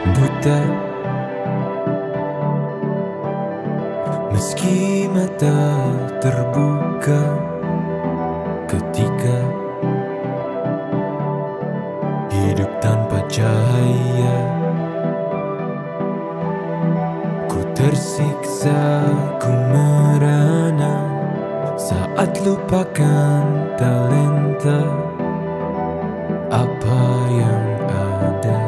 buta, meski mata terbuka ketika hidup tanpa cahaya. Ku tersiksa, ku merana saat lupakan talenta apa yang ada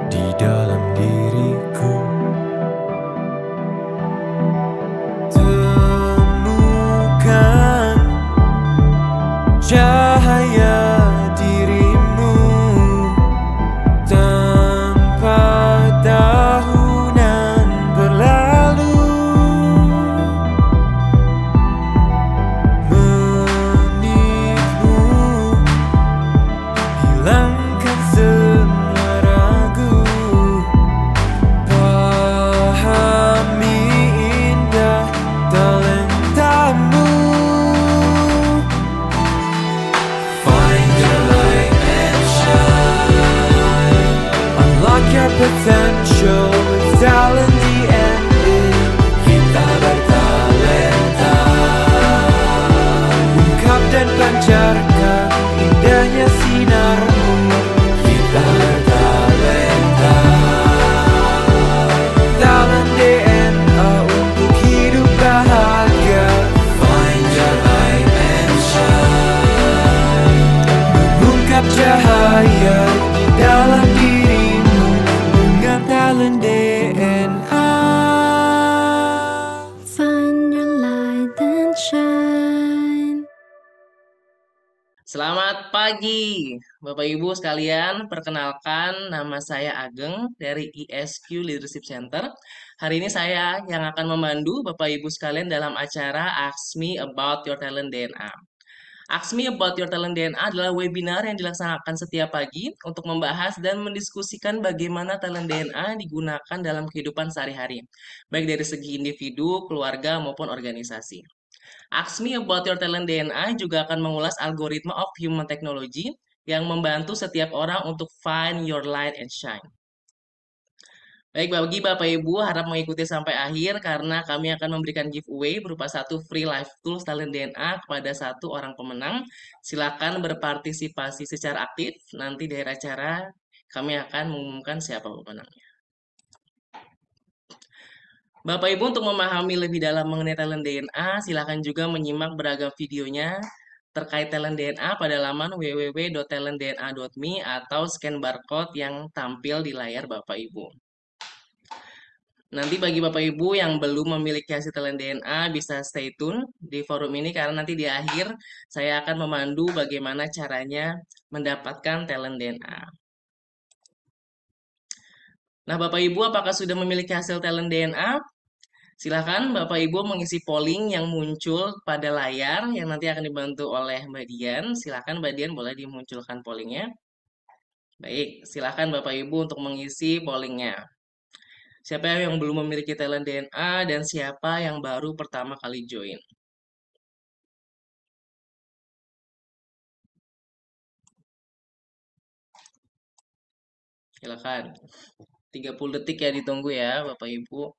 di dalam diriku. Temukan cahaya dirimu tanpa tahunan berlalu, menitmu hilangkan semua ragu, pahami indah talentamu. Find your light and shine, unlock your potential with talent DNA. Kita bertalenta, ungkap dan pancarkan indahnya sinarmu. Kita bertalenta, talent DNA untuk hidup bahagia. Find your light and shine, mengungkap cahaya di dalam dirimu dengan talent DNA. Find your light and shine. Selamat pagi, Bapak Ibu sekalian. Perkenalkan, nama saya Ageng dari ISQ Leadership Center. Hari ini saya yang akan memandu Bapak Ibu sekalian dalam acara Ask Me About Your Talent DNA. Ask Me About Your Talent DNA adalah webinar yang dilaksanakan setiap pagi untuk membahas dan mendiskusikan bagaimana talent DNA digunakan dalam kehidupan sehari-hari, baik dari segi individu, keluarga, maupun organisasi. Ask Me About Your Talent DNA juga akan mengulas algoritma of human technology yang membantu setiap orang untuk find your light and shine. Baik, bagi Bapak Ibu harap mengikuti sampai akhir karena kami akan memberikan giveaway berupa satu free live tools talent DNA kepada satu orang pemenang. Silakan berpartisipasi secara aktif. Nanti di akhir acara kami akan mengumumkan siapa pemenangnya. Bapak Ibu untuk memahami lebih dalam mengenai talent DNA, silakan juga menyimak beragam videonya terkait talent DNA pada laman www.talentdna.me atau scan barcode yang tampil di layar Bapak Ibu. Nanti bagi Bapak Ibu yang belum memiliki hasil talent DNA bisa stay tune di forum ini karena nanti di akhir saya akan memandu bagaimana caranya mendapatkan talent DNA. Nah, Bapak Ibu apakah sudah memiliki hasil talent DNA? Silakan Bapak Ibu mengisi polling yang muncul pada layar yang nanti akan dibantu oleh Mbak Dian. Silakan Mbak Dian boleh dimunculkan pollingnya. Baik, silakan Bapak Ibu untuk mengisi pollingnya. Siapa yang belum memiliki talent DNA dan siapa yang baru pertama kali join? Silakan. 30 detik ya ditunggu ya Bapak Ibu.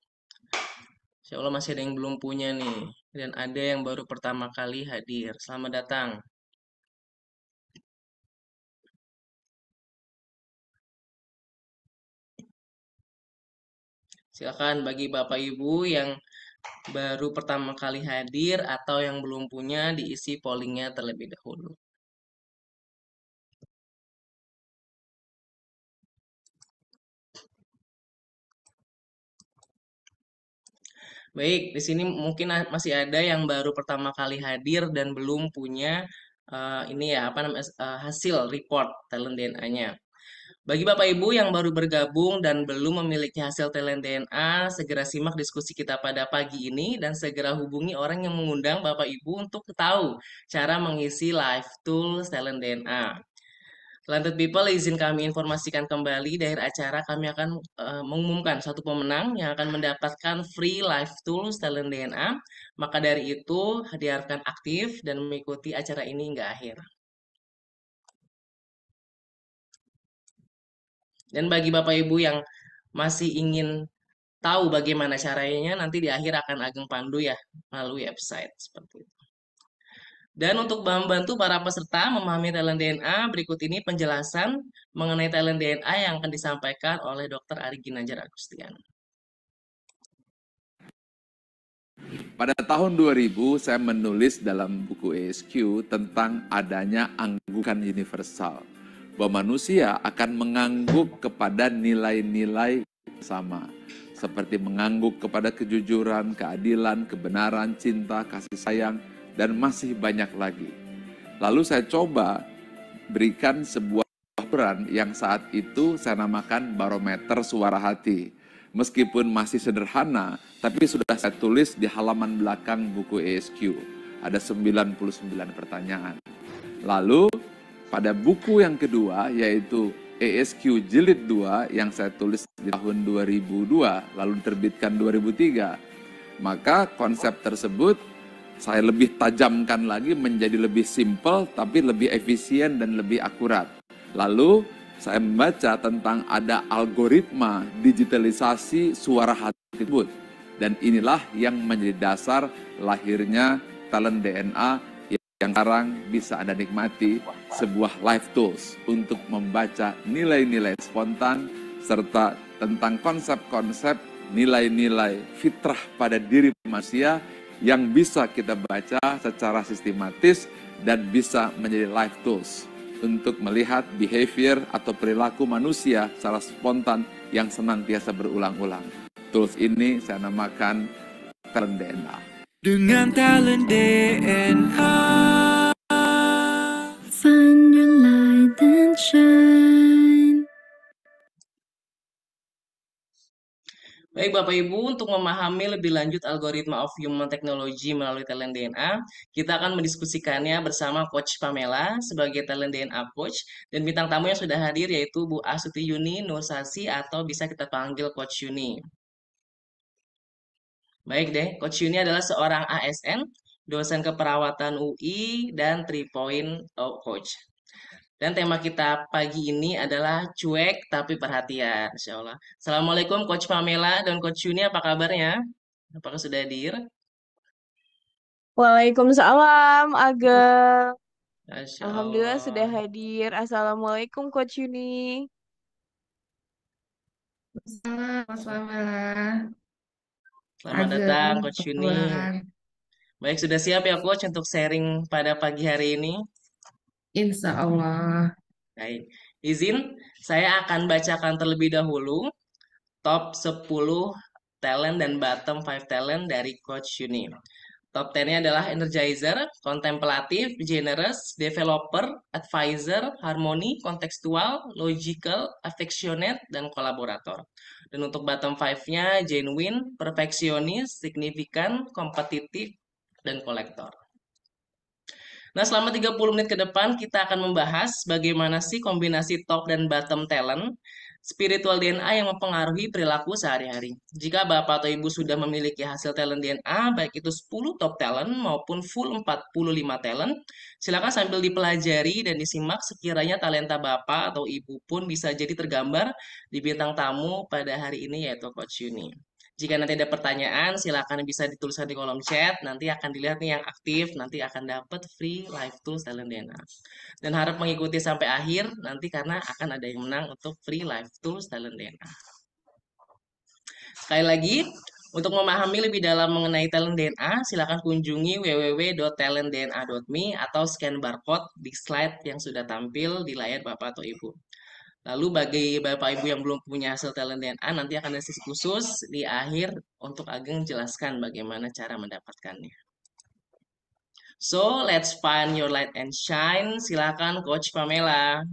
Insya Allah masih ada yang belum punya nih. Dan ada yang baru pertama kali hadir. Selamat datang. Silakan bagi Bapak Ibu yang baru pertama kali hadir atau yang belum punya diisi pollingnya terlebih dahulu. Baik, di sini mungkin masih ada yang baru pertama kali hadir dan belum punya ini ya apa namanya hasil report talent DNA-nya. Bagi Bapak Ibu yang baru bergabung dan belum memiliki hasil talent DNA, segera simak diskusi kita pada pagi ini dan segera hubungi orang yang mengundang Bapak Ibu untuk tahu cara mengisi live tools talent DNA. Talented People, izin kami informasikan kembali di akhir acara kami akan mengumumkan satu pemenang yang akan mendapatkan free live tools talent DNA. Maka dari itu diharapkan aktif dan mengikuti acara ini hingga akhir. Dan bagi Bapak Ibu yang masih ingin tahu bagaimana caranya, nanti di akhir akan Ageng pandu ya melalui website seperti itu. Dan untuk membantu para peserta memahami talent DNA, berikut ini penjelasan mengenai talent DNA yang akan disampaikan oleh Dr. Ari Ginanjar Agustian. Pada tahun 2000, saya menulis dalam buku ESQ tentang adanya anggukan universal. Bahwa manusia akan mengangguk kepada nilai-nilai sama. Seperti mengangguk kepada kejujuran, keadilan, kebenaran, cinta, kasih sayang, dan masih banyak lagi. Lalu saya coba berikan sebuah peran yang saat itu saya namakan barometer suara hati. Meskipun masih sederhana, tapi sudah saya tulis di halaman belakang buku ESQ. Ada 99 pertanyaan. Lalu pada buku yang kedua, yaitu ESQ Jilid 2 yang saya tulis di tahun 2002, lalu diterbitkan 2003, maka konsep tersebut saya lebih tajamkan lagi menjadi lebih simpel, tapi lebih efisien dan lebih akurat. Lalu saya membaca tentang ada algoritma digitalisasi suara hati tersebut. Dan inilah yang menjadi dasar lahirnya talent DNA yang sekarang bisa Anda nikmati, sebuah live tools untuk membaca nilai-nilai spontan serta tentang konsep-konsep nilai-nilai fitrah pada diri manusia yang bisa kita baca secara sistematis dan bisa menjadi live tools untuk melihat behavior atau perilaku manusia secara spontan yang senantiasa berulang-ulang. Tools ini saya namakan talent DNA. Dengan talent DNA. Find your light and shine. Baik Bapak Ibu, untuk memahami lebih lanjut algoritma of human technology melalui talent DNA, kita akan mendiskusikannya bersama Coach Pamela sebagai talent DNA coach dan bintang tamu yang sudah hadir yaitu Bu Astuti Yuni Nursasi atau bisa kita panggil Coach Yuni. Baik deh, Coach Yuni adalah seorang ASN, dosen keperawatan UI dan 3 Point Coach. Dan tema kita pagi ini adalah cuek tapi perhatian, Insya Allah. Assalamualaikum Coach Pamela dan Coach Yuni, apa kabarnya? Apakah sudah hadir? Waalaikumsalam, Ageng. Masya Alhamdulillah sudah Allah. hadir. Assalamualaikum, Coach Yuni. Salam, Mas Pamela. Selamat datang Ageng, Coach apa Yuni. kabar? Baik, sudah siap ya Coach untuk sharing pada pagi hari ini? Insya Allah. Baik, izin saya akan bacakan terlebih dahulu top 10 talent dan bottom 5 talent dari Coach Yuni. Top 10-nya adalah energizer, kontemplatif, generous, developer, advisor, harmoni, kontekstual, logical, affectionate, dan kolaborator. Dan untuk bottom 5-nya genuine, perfeksionis, signifikan, kompetitif, dan kolektor. Nah, selama 30 menit ke depan kita akan membahas bagaimana sih kombinasi top dan bottom talent spiritual DNA yang mempengaruhi perilaku sehari-hari. Jika Bapak atau Ibu sudah memiliki hasil talent DNA, baik itu 10 top talent maupun full 45 talent, silakan sambil dipelajari dan disimak sekiranya talenta Bapak atau Ibu pun bisa jadi tergambar di bintang tamu pada hari ini yaitu Coach Yuni. Jika nanti ada pertanyaan, silakan bisa dituliskan di kolom chat. Nanti akan dilihat nih yang aktif, nanti akan dapat free live tools talent DNA. Dan harap mengikuti sampai akhir nanti karena akan ada yang menang untuk free live tools talent DNA. Sekali lagi, untuk memahami lebih dalam mengenai talent DNA, silakan kunjungi www.talentdna.me atau scan barcode di slide yang sudah tampil di layar Bapak atau Ibu. Lalu bagi Bapak Ibu yang belum punya hasil talent DNA, nanti akan ada sesi khusus di akhir untuk Ageng jelaskan bagaimana cara mendapatkannya. So, let's find your light and shine. Silakan Coach Pamela.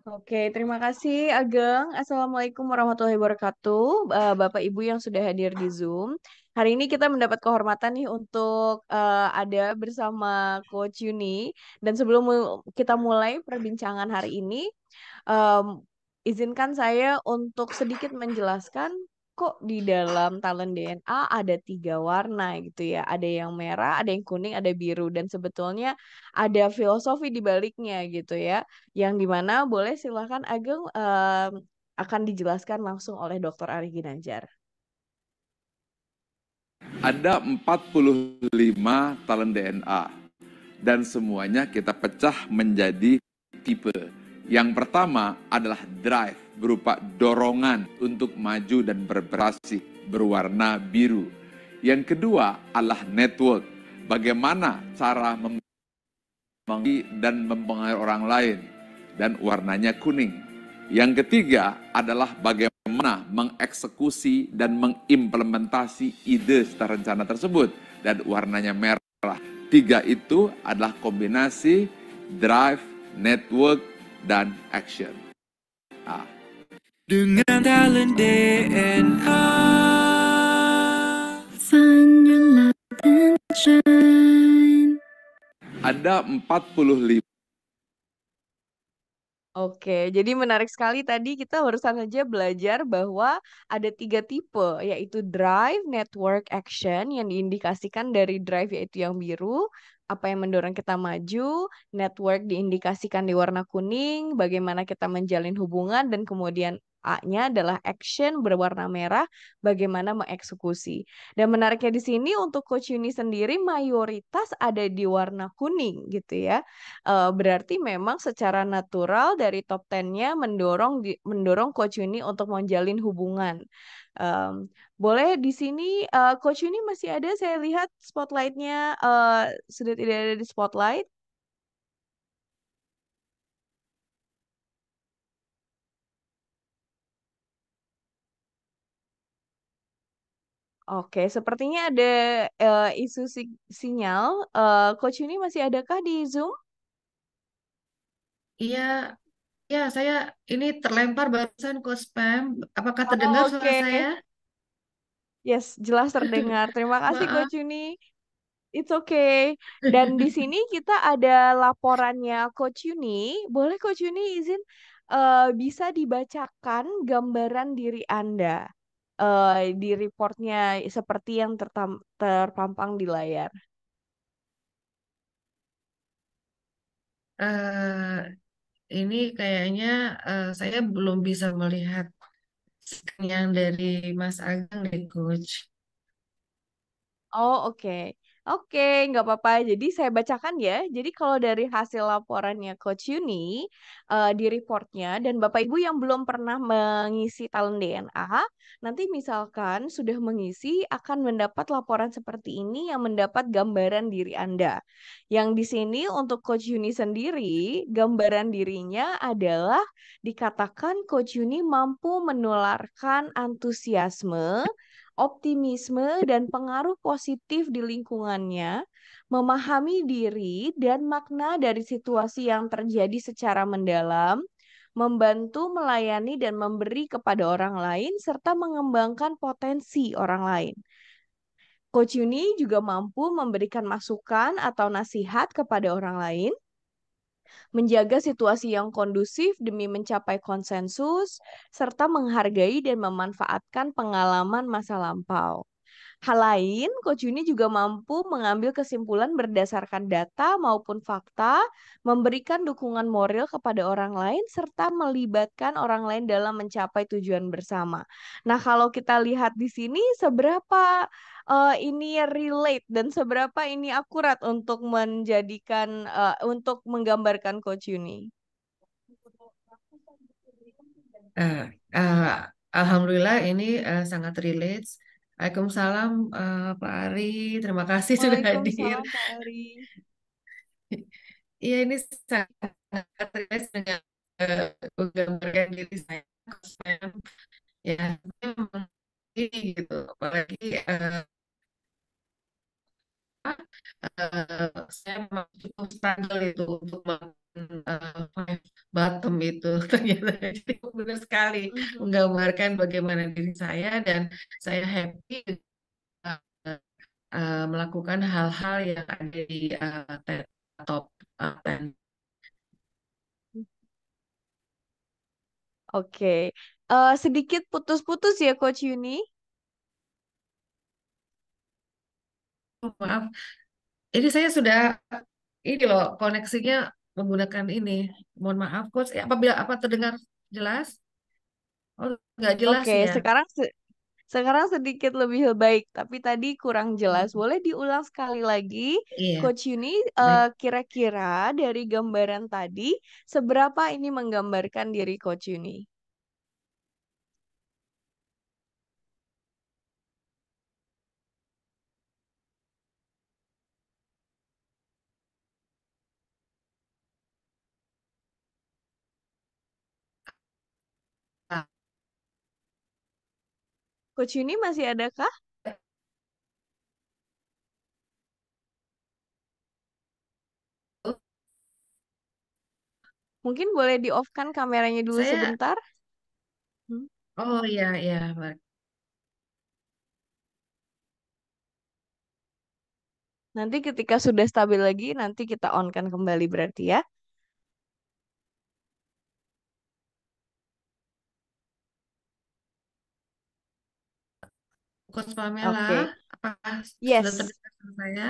Oke, terima kasih, Ageng. Assalamualaikum warahmatullahi wabarakatuh. Bapak Ibu yang sudah hadir di Zoom. Hari ini kita mendapat kehormatan nih untuk ada bersama Coach Yuni. Dan sebelum kita mulai perbincangan hari ini, izinkan saya untuk sedikit menjelaskan kok di dalam talent DNA ada 3 warna gitu ya. Ada yang merah, ada yang kuning, ada biru. Dan sebetulnya ada filosofi di baliknya gitu ya. Yang dimana boleh silakan Ageng akan dijelaskan langsung oleh Dr. Ari Ginanjar. Ada 45 talent DNA dan semuanya kita pecah menjadi tipe. Yang pertama adalah drive, berupa dorongan untuk maju dan berprestasi, berwarna biru. Yang kedua adalah network, bagaimana cara dan mempengaruhi orang lain, dan warnanya kuning. Yang ketiga adalah bagaimana mengeksekusi dan mengimplementasi ide secara rencana tersebut, dan warnanya merah. Tiga itu adalah kombinasi drive, network, dan action. Dengan talent DNA. Find your light and shine. Ada 45. Oke, jadi menarik sekali tadi kita barusan saja belajar bahwa ada 3 tipe, yaitu drive, network, action, yang diindikasikan dari drive yaitu yang biru, apa yang mendorong kita maju, network diindikasikan di warna kuning, bagaimana kita menjalin hubungan, dan kemudian A-nya adalah action berwarna merah, bagaimana mengeksekusi. Dan menariknya di sini untuk Coach Yuni sendiri mayoritas ada di warna kuning gitu ya. Berarti memang secara natural dari top 10-nya mendorong Coach Yuni untuk menjalin hubungan. Boleh di sini Coach Yuni masih ada, saya lihat spotlight-nya sudah tidak ada di spotlight. Oke, sepertinya ada isu sinyal. Coach Yuni masih adakah di Zoom? Iya, ya saya ini terlempar barusan ke spam. Apakah terdengar Oh, suara oke. saya? Yes, jelas terdengar. Terima kasih Maaf. Coach Yuni. It's okay. Dan di sini kita ada laporannya Coach Yuni. Boleh Coach Yuni izin bisa dibacakan gambaran diri Anda di reportnya seperti yang terpampang di layar. Eh, ini kayaknya saya belum bisa melihat yang dari Mas Ageng deh, Coach. Oh, oke. Oke, nggak apa-apa. Jadi saya bacakan ya. Jadi kalau dari hasil laporannya Coach Yuni di reportnya, dan Bapak Ibu yang belum pernah mengisi talent DNA, nanti misalkan sudah mengisi akan mendapat laporan seperti ini yang mendapat gambaran diri Anda. Yang di sini untuk Coach Yuni sendiri, gambaran dirinya adalah dikatakan Coach Yuni mampu menularkan antusiasme, optimisme, dan pengaruh positif di lingkungannya, memahami diri dan makna dari situasi yang terjadi secara mendalam, membantu melayani dan memberi kepada orang lain, serta mengembangkan potensi orang lain. Coach Yuni juga mampu memberikan masukan atau nasihat kepada orang lain, menjaga situasi yang kondusif demi mencapai konsensus, serta menghargai dan memanfaatkan pengalaman masa lampau. Hal lain, Coach Yuni juga mampu mengambil kesimpulan berdasarkan data maupun fakta, memberikan dukungan moral kepada orang lain, serta melibatkan orang lain dalam mencapai tujuan bersama. Nah, kalau kita lihat di sini, seberapa ini relate dan seberapa ini akurat untuk untuk menggambarkan Coach Yuni? Eh, eh, Alhamdulillah ini sangat relate. Waalaikumsalam Pak Ari, terima kasih sudah hadir. Waalaikumsalam Pak Ari. Iya ini sangat relate dengan menggambarkan diri saya. Ya, memang ini gitu. Apalagi saya memang cukup struggle itu untuk bottom itu ternyata jadi benar sekali Mhm. menggambarkan bagaimana diri saya dan saya happy uh, melakukan hal-hal yang ada di top 10. Oke, Sedikit putus-putus ya Coach Yuni. Maaf, ini saya sudah ini loh koneksinya menggunakan ini. Mohon maaf, Coach. Apabila apa terdengar jelas? Oh, nggak jelas Oke, ya. sekarang sedikit lebih baik, tapi tadi kurang jelas. Hmm, Boleh diulang sekali lagi, iya, Coach Yuni, baik. kira-kira dari gambaran tadi, seberapa ini menggambarkan diri Coach Yuni? Ah, Coach Yuni masih adakah? Mungkin boleh di-off-kan kameranya dulu saya, sebentar. Hmm. oh iya, iya, baik. Nanti ketika sudah stabil lagi, nanti kita on-kan kembali berarti ya. Coach Pamela, Oke. apakah sudah Yes. terdengar suara saya?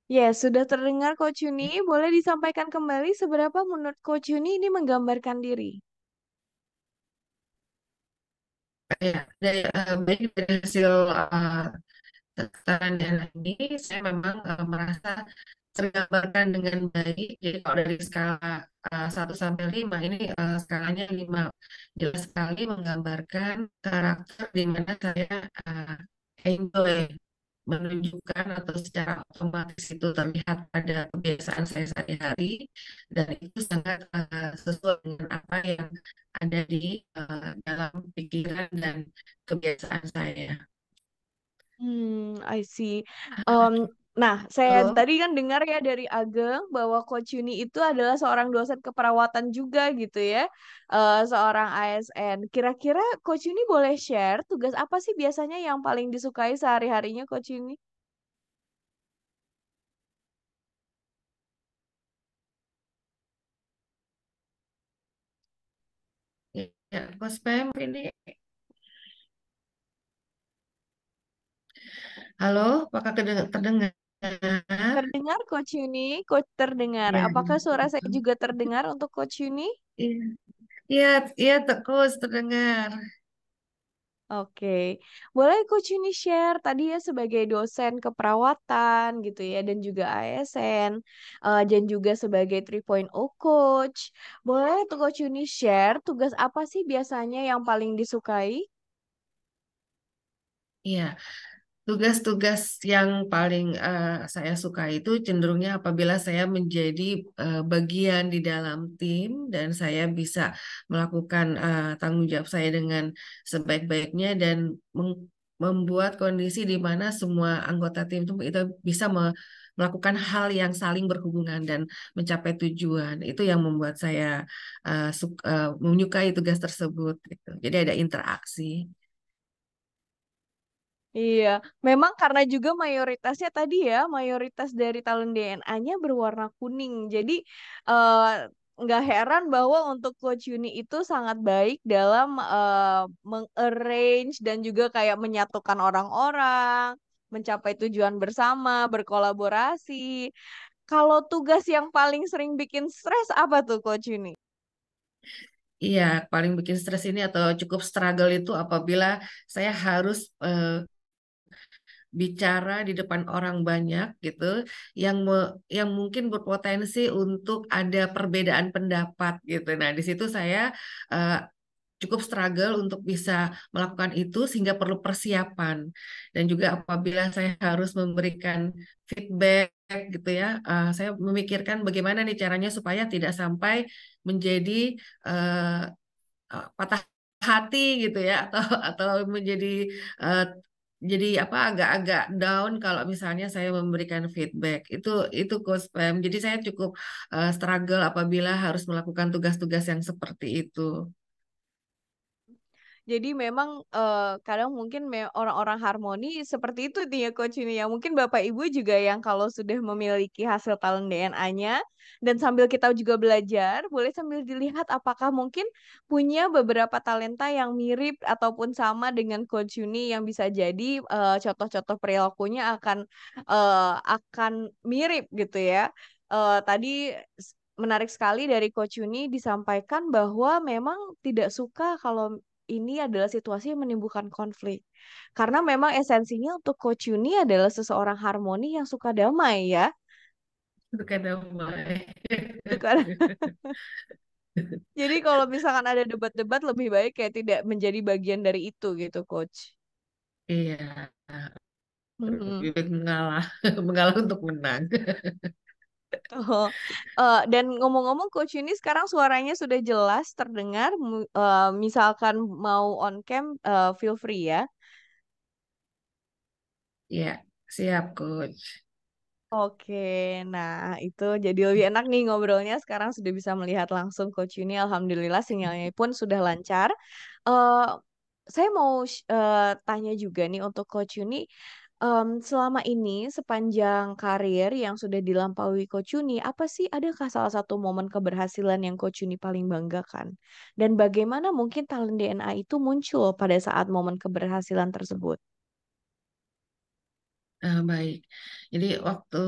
Yes, sudah terdengar Coach Yuni. Boleh disampaikan kembali seberapa menurut Coach Yuni ini menggambarkan diri? Ya, baik dari hasil tekanan dana ini, saya memang merasa tergambarkan dengan baik. Jadi kalau dari skala 1 sampai 5 ini skalanya 5 jelas sekali menggambarkan karakter di mana saya enjoy menunjukkan atau secara otomatis itu terlihat pada kebiasaan saya sehari-hari dan itu sangat sesuai dengan apa yang ada di dalam pikiran dan kebiasaan saya. I see. Nah, saya Halo? tadi kan dengar ya dari Ageng bahwa Coach Yuni itu adalah seorang dosen keperawatan juga gitu ya, seorang ASN. Kira-kira Coach Yuni boleh share tugas apa sih biasanya yang paling disukai sehari-harinya Coach Yuni? Ya, Coach Pem, ini. Halo, apakah terdengar? Terdengar Coach Yuni? Coach terdengar. Ya, Apakah suara saya juga terdengar untuk Coach Yuni? iya, iya, iya, Coach terdengar. Oke, boleh Coach Yuni share tadi ya sebagai dosen keperawatan gitu ya dan juga ASN dan juga sebagai 3.0 coach. Boleh tuh Coach Yuni share tugas apa sih biasanya yang paling disukai? Iya, tugas-tugas yang paling saya suka itu cenderungnya apabila saya menjadi bagian di dalam tim dan saya bisa melakukan tanggung jawab saya dengan sebaik-baiknya dan membuat kondisi di mana semua anggota tim itu bisa melakukan hal yang saling berhubungan dan mencapai tujuan. Itu yang membuat saya menyukai tugas tersebut gitu. Jadi ada interaksi. Iya, memang karena juga mayoritasnya tadi ya, mayoritas dari talent DNA-nya berwarna kuning. Jadi eh, nggak heran bahwa untuk Coach Yuni itu sangat baik dalam mengarrange dan juga kayak menyatukan orang-orang, mencapai tujuan bersama, berkolaborasi. Kalau tugas yang paling sering bikin stres apa tuh Coach Yuni? Iya, paling bikin stres ini atau cukup struggle itu apabila saya harus bicara di depan orang banyak gitu, yang mungkin berpotensi untuk ada perbedaan pendapat gitu. Nah, di situ saya eh, cukup struggle untuk bisa melakukan itu sehingga perlu persiapan dan juga apabila saya harus memberikan feedback gitu ya, saya memikirkan bagaimana nih caranya supaya tidak sampai menjadi eh, patah hati gitu ya atau menjadi eh, jadi apa agak-agak down kalau misalnya saya memberikan feedback itu Coach Pam. Jadi saya cukup struggle apabila harus melakukan tugas-tugas yang seperti itu. Jadi memang kadang mungkin orang-orang harmoni seperti itu nih ya Coach ini ya. Mungkin Bapak Ibu juga yang kalau sudah memiliki hasil talent DNA-nya dan sambil kita juga belajar, boleh sambil dilihat apakah mungkin punya beberapa talenta yang mirip ataupun sama dengan Coach Yuni yang bisa jadi contoh-contoh perilakunya akan mirip gitu ya. Tadi menarik sekali dari Coach Yuni disampaikan bahwa memang tidak suka kalau ini adalah situasi yang menimbulkan konflik. Karena memang esensinya untuk Coach Yuni adalah seseorang harmoni yang suka damai ya. Suka damai. Suka. Jadi kalau misalkan ada debat-debat lebih baik kayak tidak menjadi bagian dari itu gitu, Coach. Iya, Mhm. lebih baik mengalah, mengalah untuk menang. Oh, dan ngomong-ngomong Coach ini sekarang suaranya sudah jelas terdengar. Misalkan mau on cam, feel free ya. Iya, siap, Coach. Oke, nah itu jadi lebih enak nih ngobrolnya. Sekarang sudah bisa melihat langsung Coach Yuni. Alhamdulillah sinyalnya pun sudah lancar. Eh, saya mau tanya juga nih untuk Coach Yuni. Selama ini sepanjang karir yang sudah dilampaui Coach Yuni, apa sih adakah salah satu momen keberhasilan yang Coach Yuni paling banggakan? Dan bagaimana mungkin talent DNA itu muncul pada saat momen keberhasilan tersebut? Baik. Jadi waktu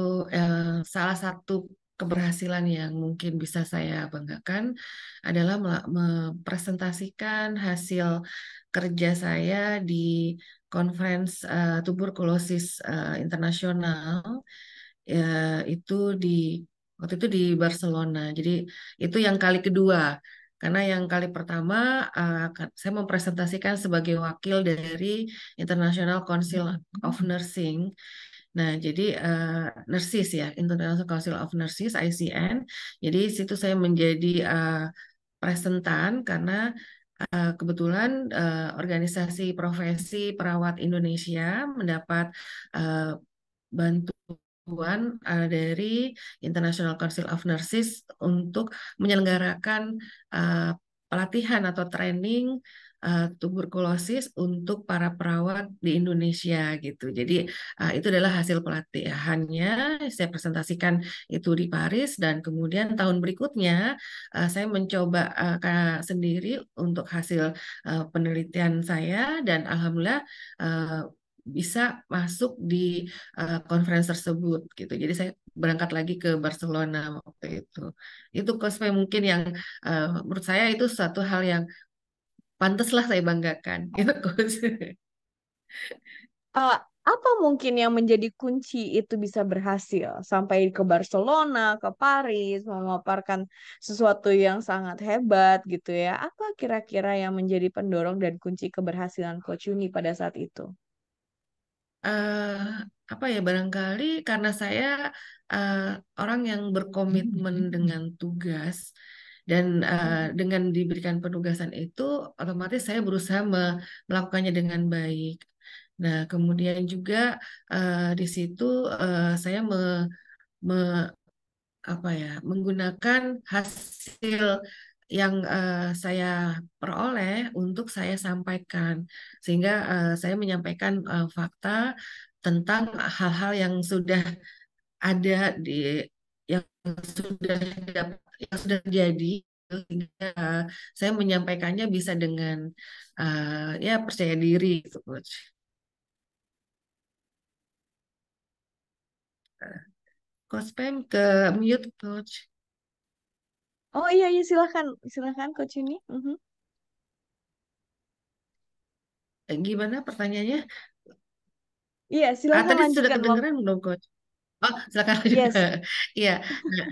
salah satu keberhasilan yang mungkin bisa saya banggakan adalah mempresentasikan hasil kerja saya di conference tuberkulosis internasional, itu di waktu itu di Barcelona. Jadi itu yang kali kedua. Karena yang kali pertama saya mempresentasikan sebagai wakil dari International Council of Nursing. Nah, jadi Nurses ya, International Council of Nurses (ICN). Jadi situ saya menjadi presentan karena kebetulan organisasi profesi perawat Indonesia mendapat eh, bantuan dari International Council of Nurses untuk menyelenggarakan eh, pelatihan atau training tuberkulosis untuk para perawat di Indonesia gitu. Jadi itu adalah hasil pelatihannya. Saya presentasikan itu di Paris dan kemudian tahun berikutnya saya mencoba sendiri untuk hasil penelitian saya dan alhamdulillah uh, bisa masuk di conference tersebut gitu. Jadi saya berangkat lagi ke Barcelona waktu itu. Itu cosplay mungkin yang menurut saya itu suatu hal yang pantaslah saya banggakan. Gitu, Coach. Eh, apa mungkin yang menjadi kunci itu bisa berhasil sampai ke Barcelona, ke Paris, memaparkan sesuatu yang sangat hebat gitu ya? Apa kira-kira yang menjadi pendorong dan kunci keberhasilan Coach Yuni pada saat itu? eh apa ya barangkali karena saya eh, orang yang berkomitmen dengan tugas dan dengan diberikan penugasan itu otomatis saya berusaha melakukannya dengan baik. Nah, kemudian juga di situ saya me- apa ya menggunakan hasil yang saya peroleh untuk saya sampaikan sehingga saya menyampaikan fakta tentang hal-hal yang sudah ada di yang sudah yang sudah terjadi sehingga saya menyampaikannya bisa dengan ya percaya diri gitu, Coach. Coach Pem ke mute, Coach. Oh iya, iya silakan, silakan Coach Yuni. Mhm. Gimana pertanyaannya? Iya, silakan Tadi sudah lanjutkan. kedengeran belum, Coach? Oh, silakan lanjut. Yes. Iya, nah,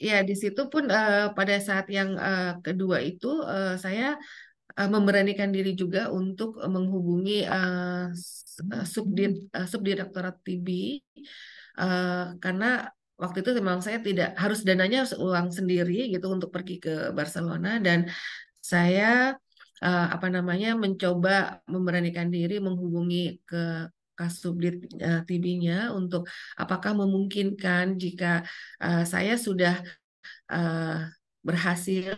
ya di situ pun pada saat yang kedua itu saya memberanikan diri juga untuk menghubungi subdirektorat TB karena waktu itu memang saya tidak harus dananya harus uang sendiri gitu untuk pergi ke Barcelona dan saya apa namanya mencoba memberanikan diri menghubungi ke Kasubdit TB-nya untuk apakah memungkinkan jika saya sudah berhasil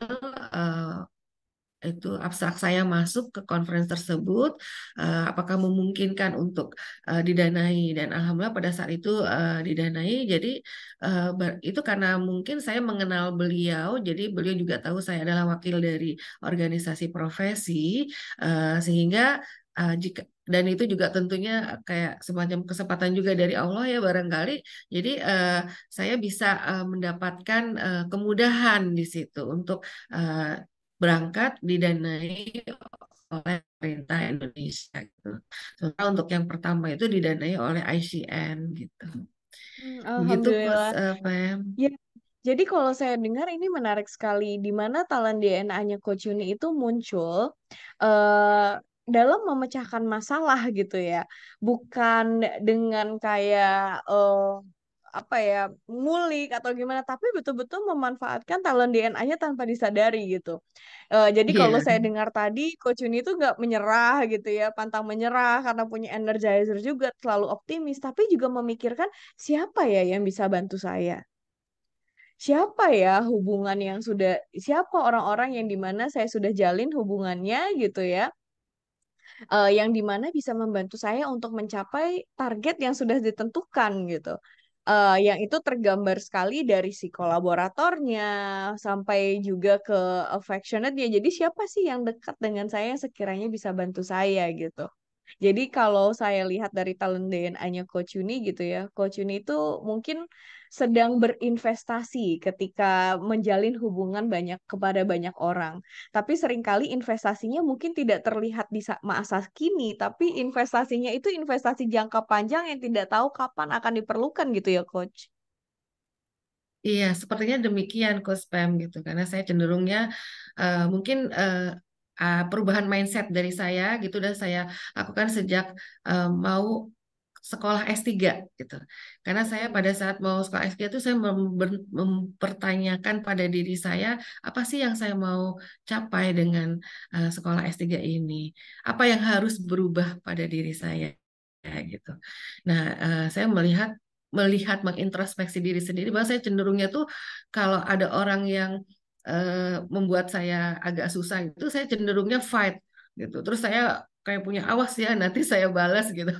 itu abstrak saya masuk ke conference tersebut, apakah memungkinkan untuk didanai, dan alhamdulillah pada saat itu didanai. Jadi itu karena mungkin saya mengenal beliau, jadi beliau juga tahu saya adalah wakil dari organisasi profesi, sehingga jika dan itu juga tentunya kayak semacam kesempatan juga dari Allah ya barangkali. Jadi saya bisa mendapatkan kemudahan di situ untuk berangkat didanai oleh pemerintah Indonesia gitu. Sementara untuk yang pertama itu didanai oleh ICN gitu. Begitu Coach Alhamdulillah. Pem. Ya, jadi kalau saya dengar ini menarik sekali, di mana talent DNA-nya Coach Yuni itu muncul eh, dalam memecahkan masalah gitu ya, bukan dengan kayak apa ya, ngulik atau gimana, tapi betul-betul memanfaatkan talent DNA-nya tanpa disadari gitu. Jadi kalau Iya, saya dengar tadi, Coach Yuni itu nggak menyerah gitu ya, pantang menyerah karena punya energizer juga, selalu optimis, tapi juga memikirkan siapa ya yang bisa bantu saya. Siapa ya hubungan yang sudah, siapa orang-orang yang dimana saya sudah jalin hubungannya gitu ya, yang dimana bisa membantu saya untuk mencapai target yang sudah ditentukan gitu. Yang itu tergambar sekali dari si kolaboratornya sampai juga ke affectionate-nya. Jadi siapa sih yang dekat dengan saya yang sekiranya bisa bantu saya gitu. Jadi kalau saya lihat dari talent DNA-nya Coach Yuni gitu ya, Coach Yuni itu mungkin sedang berinvestasi ketika menjalin hubungan banyak kepada banyak orang. Tapi seringkali investasinya mungkin tidak terlihat di masa kini, tapi investasinya itu investasi jangka panjang yang tidak tahu kapan akan diperlukan gitu ya, Coach. iya, sepertinya demikian Coach Pem gitu. Karena saya cenderungnya mungkin perubahan mindset dari saya gitu dan saya lakukan sejak mau sekolah S3 gitu. Karena saya pada saat mau sekolah S3 itu saya mempertanyakan pada diri saya apa sih yang saya mau capai dengan sekolah S3 ini? Apa yang harus berubah pada diri saya gitu. Nah, saya melihat mengintrospeksi diri sendiri bahwa saya cenderungnya tuh kalau ada orang yang membuat saya agak susah itu saya cenderungnya fight gitu. Terus saya kayak punya awas ya nanti saya balas gitu.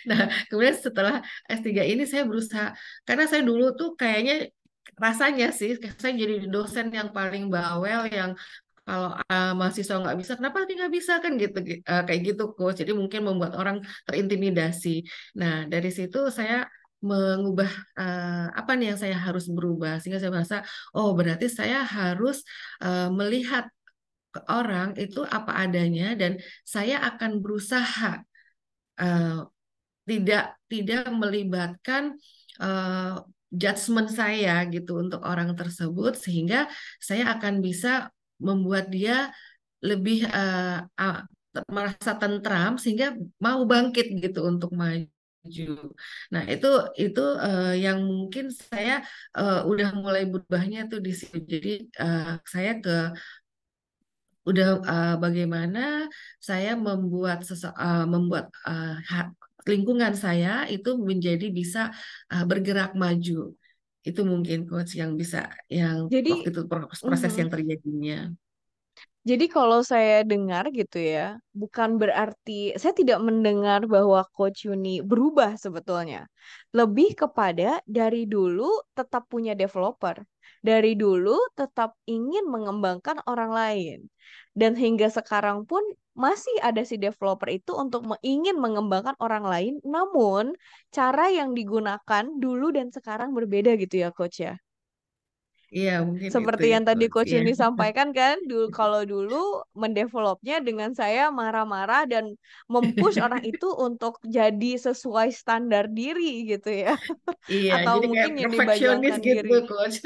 Nah, kemudian setelah S3 ini saya berusaha karena saya dulu tuh kayaknya rasanya sih saya jadi dosen yang paling bawel yang kalau mahasiswa nggak bisa, kenapa nanti nggak bisa kan gitu, kayak gitu coach. Jadi mungkin membuat orang terintimidasi. Nah dari situ saya mengubah apa nih yang saya harus berubah sehingga saya merasa oh berarti saya harus melihat ke orang itu apa adanya dan saya akan berusaha eh, tidak tidak melibatkan eh, judgement saya gitu untuk orang tersebut sehingga saya akan bisa membuat dia lebih merasa tentram sehingga mau bangkit gitu untuk maju. Nah, itu yang mungkin saya udah mulai berubahnya tuh di situ. Jadi saya udah bagaimana saya membuat lingkungan saya itu menjadi bisa bergerak maju. Itu mungkin coach yang bisa yang Jadi, waktu itu proses mhm. yang terjadinya. Jadi kalau saya dengar gitu ya, bukan berarti saya tidak mendengar bahwa Coach Yuni berubah sebetulnya. Lebih kepada dari dulu tetap punya developer. Dari dulu tetap ingin mengembangkan orang lain. Dan hingga sekarang pun masih ada si developer itu untuk ingin mengembangkan orang lain. Namun cara yang digunakan dulu dan sekarang berbeda gitu ya Coach ya. Iya, mungkin itu Seperti ya, yang tadi coach. Coach Iya. Yuni sampaikan kan, dulu kalau dulu mendevelopnya dengan saya marah-marah dan mempush orang itu untuk jadi sesuai standar diri gitu ya, Iya, atau jadi kayak mungkin yang perfeksionis dibanggakan gitu, diri. coach.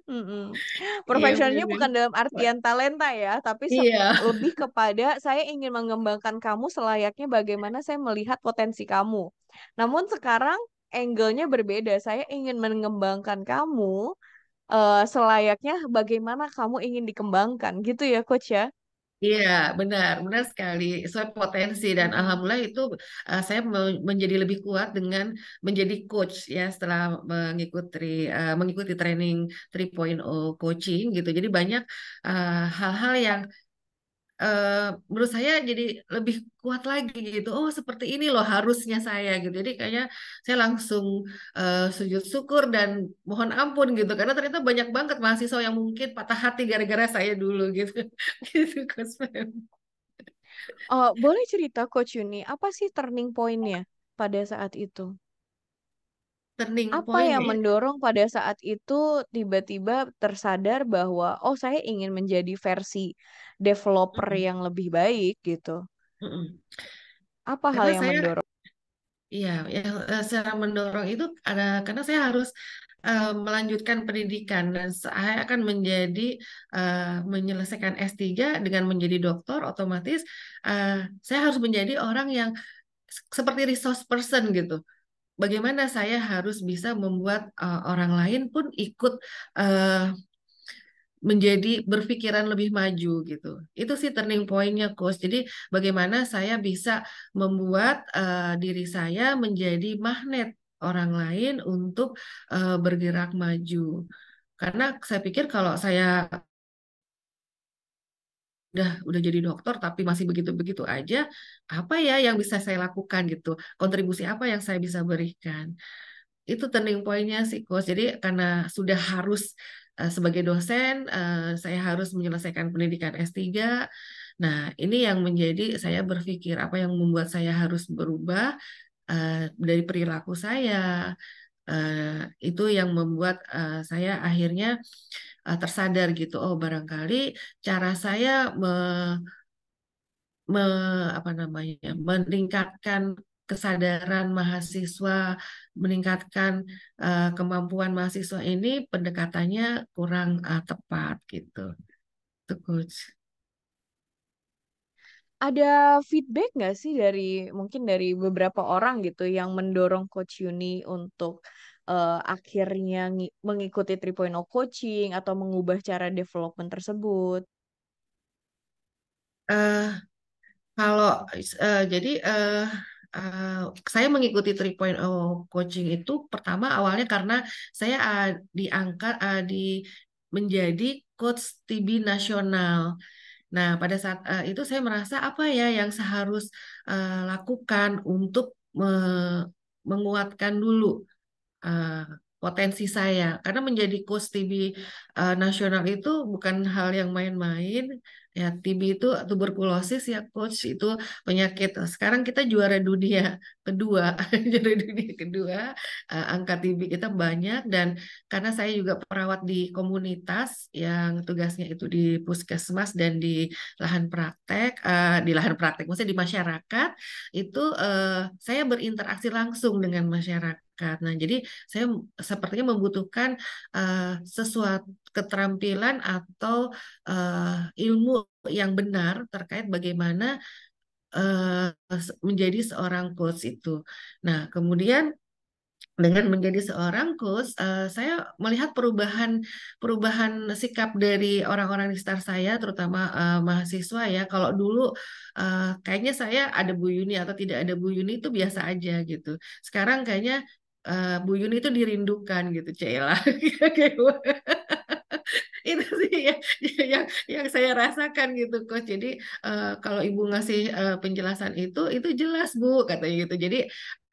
Mm-mm. Iya, Perfeksionnya benar. bukan dalam artian talenta ya, tapi Iya, lebih kepada saya ingin mengembangkan kamu selayaknya bagaimana saya melihat potensi kamu. Namun sekarang angle-nya berbeda. Saya ingin mengembangkan kamu selayaknya bagaimana kamu ingin dikembangkan gitu ya coach ya. iya, benar, benar sekali. Sesuai potensi dan Mm-mm. alhamdulillah itu saya menjadi lebih kuat dengan menjadi coach ya setelah mengikuti training 3.0 coaching gitu. Jadi banyak hal-hal yang menurut saya jadi lebih kuat lagi gitu. Oh, seperti ini loh harusnya saya gitu. Jadi kayaknya saya langsung sujud syukur dan mohon ampun gitu. Karena ternyata banyak banget mahasiswa yang mungkin patah hati gara-gara saya dulu gitu. Gitu, Coach Fem. Boleh cerita Coach Yuni, apa sih turning point-nya pada saat itu? Turning Apa point yang ya. mendorong pada saat itu tiba-tiba tersadar bahwa oh saya ingin menjadi versi developer Mm-mm, yang lebih baik gitu. mm-mm. Apa hal Karena yang saya mendorong? Iya, yang secara mendorong itu ada karena saya harus melanjutkan pendidikan dan saya akan menjadi menyelesaikan S3 dengan menjadi doktor otomatis eh, saya harus menjadi orang yang seperti resource person gitu. Bagaimana saya harus bisa membuat orang lain pun ikut eh, menjadi berpikiran lebih maju gitu. Itu sih turning point-nya, Coach. Jadi bagaimana saya bisa membuat diri saya menjadi magnet orang lain untuk bergerak maju. Karena saya pikir kalau saya udah jadi dokter tapi masih begitu-begitu aja, apa ya yang bisa saya lakukan gitu? Kontribusi apa yang saya bisa berikan? Itu turning point-nya sih, Coach. Jadi karena sudah harus sebagai dosen, saya harus menyelesaikan pendidikan S3. Nah, ini yang menjadi saya berpikir apa yang membuat saya harus berubah dari perilaku saya. Itu yang membuat saya akhirnya tersadar gitu. Oh, barangkali cara saya apa namanya meningkatkan kesadaran mahasiswa, meningkatkan kemampuan mahasiswa ini pendekatannya kurang tepat gitu. Itu Coach. Ada feedback nggak sih dari mungkin dari beberapa orang gitu yang mendorong Coach Yuni untuk akhirnya mengikuti 3.0 coaching atau mengubah cara development tersebut? Eh, Kalau jadi eh, saya mengikuti 3.0 coaching itu pertama awalnya karena saya diangkat menjadi coach TB nasional. Nah, pada saat itu saya merasa apa ya yang saya harus lakukan untuk menguatkan dulu eh, potensi saya. Karena menjadi coach TB nasional itu bukan hal yang main-main. Ya, TB itu tuberkulosis ya coach itu penyakit. Sekarang kita juara dunia kedua, juara dunia kedua. Angka TB kita banyak dan karena saya juga perawat di komunitas yang tugasnya itu di puskesmas dan di lahan praktek, maksudnya di masyarakat itu saya berinteraksi langsung dengan masyarakat. Nah, jadi saya sepertinya membutuhkan sesuatu keterampilan atau ilmu yang benar terkait bagaimana menjadi seorang coach itu. Nah, kemudian dengan menjadi seorang coach, saya melihat perubahan perubahan sikap dari orang-orang di sekitar saya, terutama mahasiswa ya. Kalau dulu kayaknya saya ada Bu Yuni atau tidak ada Bu Yuni itu biasa aja gitu. Sekarang kayaknya Bu Yuni itu dirindukan gitu, Cela. Itu sih yang saya rasakan gitu coach. Jadi kalau ibu ngasih penjelasan itu jelas Bu katanya gitu. Jadi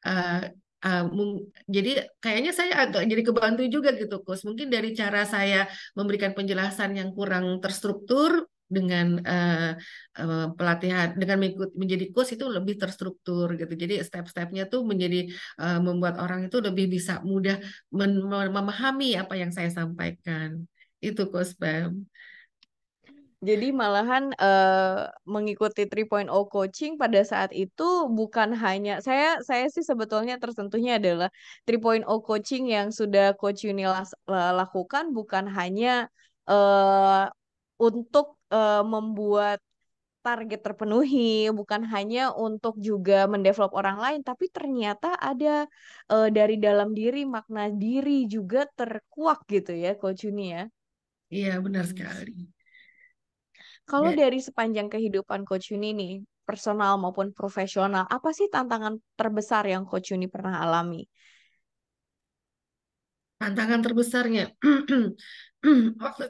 uh, jadi kayaknya saya agak jadi kebantu juga gitu coach. Mungkin dari cara saya memberikan penjelasan yang kurang terstruktur dengan pelatihan dengan menjadi coach itu lebih terstruktur gitu. Jadi step-stepnya tuh menjadi membuat orang itu lebih bisa mudah memahami apa yang saya sampaikan. Itu Coach Bam. Jadi malahan mengikuti 3.0 coaching pada saat itu bukan hanya saya sih sebetulnya tersentuhnya adalah 3.0 coaching yang sudah Coach Yuni lakukan bukan hanya eh, untuk membuat target terpenuhi, bukan hanya untuk juga mendevelop orang lain, tapi ternyata ada dari dalam diri makna diri juga terkuak gitu ya Coach Yuni ya. Iya, benar sekali. Kalau Ya, dari sepanjang kehidupan Coach Yuni nih, personal maupun profesional, apa sih tantangan terbesar yang Coach Yuni pernah alami? tantangan terbesarnya. waktu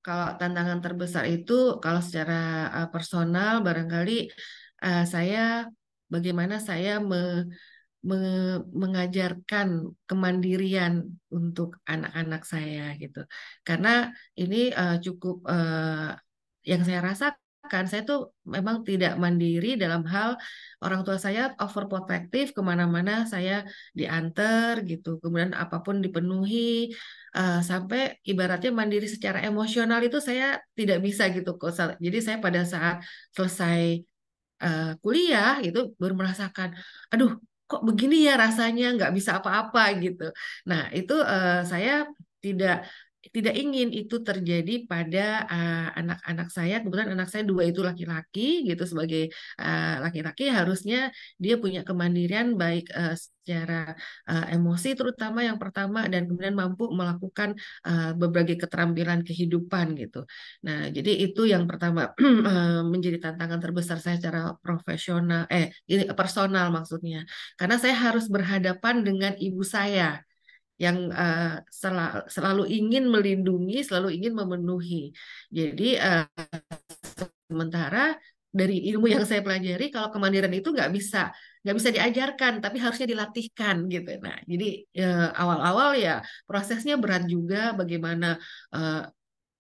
kalau tantangan terbesar itu kalau secara personal barangkali saya bagaimana saya mengajarkan kemandirian untuk anak-anak saya gitu. Karena ini cukup yang saya rasakan, saya tuh memang tidak mandiri dalam hal orang tua saya overprotective kemana-mana saya diantar gitu, kemudian apapun dipenuhi sampai ibaratnya mandiri secara emosional itu saya tidak bisa gitu kok. Jadi saya pada saat selesai kuliah itu baru merasakan, aduh kok begini ya rasanya nggak bisa apa-apa gitu. Nah itu saya tidak tidak ingin itu terjadi pada anak-anak saya. Kebetulan anak saya dua itu laki-laki gitu. Sebagai laki-laki harusnya dia punya kemandirian baik secara emosi terutama yang pertama dan kemudian mampu melakukan berbagai keterampilan kehidupan gitu. Nah, jadi itu yang pertama menjadi tantangan terbesar saya secara profesional, ini personal maksudnya. Karena saya harus berhadapan dengan ibu saya yang selalu ingin melindungi, selalu ingin memenuhi. Jadi sementara dari ilmu yang saya pelajari, kalau kemandirian itu nggak bisa diajarkan, tapi harusnya dilatihkan gitu. Nah, jadi awal-awal ya prosesnya berat juga, bagaimana eh,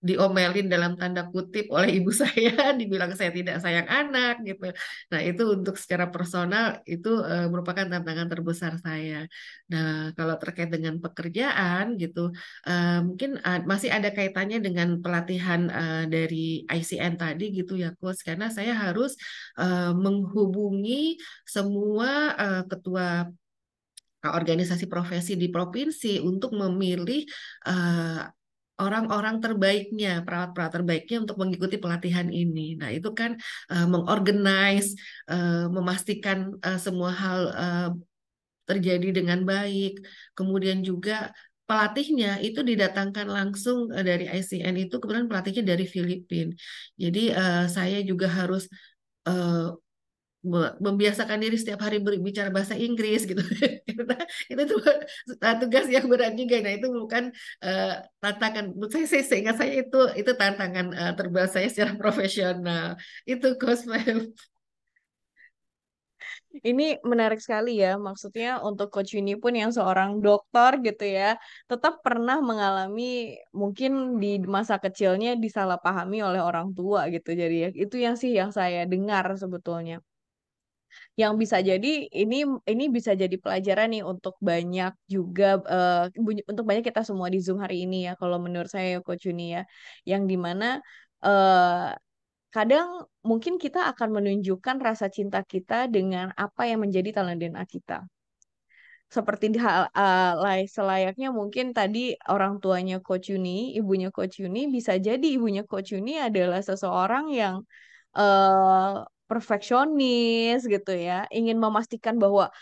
diomelin dalam tanda kutip oleh ibu saya, dibilang saya tidak sayang anak gitu. Nah, itu untuk secara personal itu merupakan tantangan terbesar saya. Nah, kalau terkait dengan pekerjaan gitu, mungkin masih ada kaitannya dengan pelatihan dari ICN tadi gitu ya, Coach, karena saya harus menghubungi semua ketua organisasi profesi di provinsi untuk memilih eh, orang-orang terbaiknya, perawat-perawat terbaiknya untuk mengikuti pelatihan ini. Nah, itu kan mengorganize, memastikan semua hal terjadi dengan baik. Kemudian juga pelatihnya itu didatangkan langsung dari ICN itu, kebetulan pelatihnya dari Filipina. Jadi saya juga harus eh, membiasakan diri setiap hari berbicara bahasa Inggris gitu. Itu tuh tugas yang berat juga. Nah, itu bukan eh, tantangan. Menurut saya seingat saya itu tantangan terberat saya secara profesional. Itu Coach Feb. Ini menarik sekali ya, maksudnya untuk Coach Yuni pun yang seorang dokter gitu ya, tetap pernah mengalami mungkin di masa kecilnya disalahpahami oleh orang tua gitu. Jadi ya, itu yang sih yang saya dengar sebetulnya. Yang bisa jadi ini bisa jadi pelajaran nih untuk banyak juga untuk banyak kita semua di Zoom hari ini ya, kalau menurut saya ya, Coach Yuni ya, yang dimana eh, kadang mungkin kita akan menunjukkan rasa cinta kita dengan apa yang menjadi talent DNA kita. Seperti selayaknya mungkin tadi orang tuanya Coach Yuni, ibunya Coach Yuni, bisa jadi ibunya Coach Yuni adalah seseorang yang eh perfeksionis gitu ya, ingin memastikan bahwa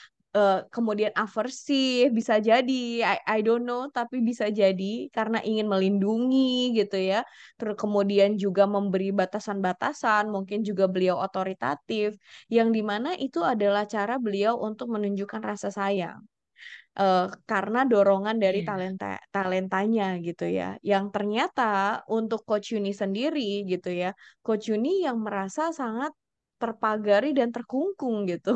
kemudian aversif bisa jadi, I don't know, tapi bisa jadi karena ingin melindungi gitu ya. Terus kemudian juga memberi batasan-batasan, mungkin juga beliau otoritatif, yang dimana itu adalah cara beliau untuk menunjukkan rasa sayang karena dorongan dari Iya, talentanya gitu ya. Yang ternyata untuk Coach Yuni sendiri gitu ya, Coach Yuni yang merasa sangat terpagari dan terkungkung gitu.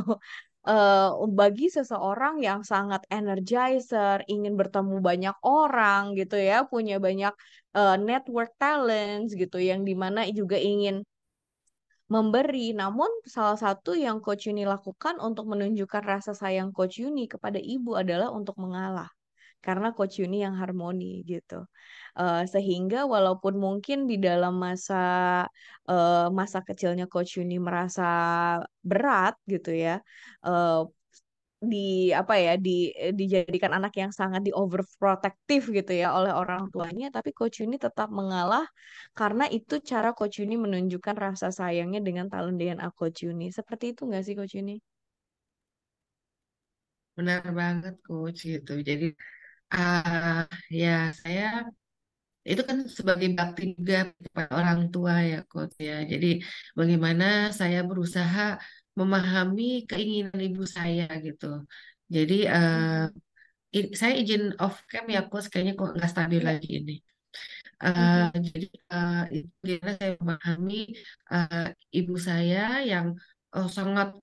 Bagi seseorang yang sangat energizer, ingin bertemu banyak orang gitu ya, punya banyak network talents gitu, yang dimana juga ingin memberi. Namun salah satu yang Coach Yuni lakukan untuk menunjukkan rasa sayang Coach Yuni kepada ibu adalah untuk mengalah. Karena Coach Yuni yang harmoni gitu. Sehingga walaupun mungkin di dalam masa kecilnya Coach Yuni merasa berat gitu ya, eh, dijadikan anak yang sangat di overprotective gitu ya oleh orang tuanya, tapi Coach Yuni tetap mengalah karena itu cara Coach Yuni menunjukkan rasa sayangnya dengan talent DNA Coach Yuni. Seperti itu nggak sih Coach Yuni? benar banget Coach gitu. Jadi ah ya saya itu kan sebagai bakti juga kepada orang tua ya Coach ya. Jadi bagaimana saya berusaha memahami keinginan ibu saya gitu. Jadi Mm-mm. saya izin off cam ya Coach, kayaknya kok nggak stabil Iya. lagi ini. Jadi itu gimana saya memahami eh, ibu saya yang sangat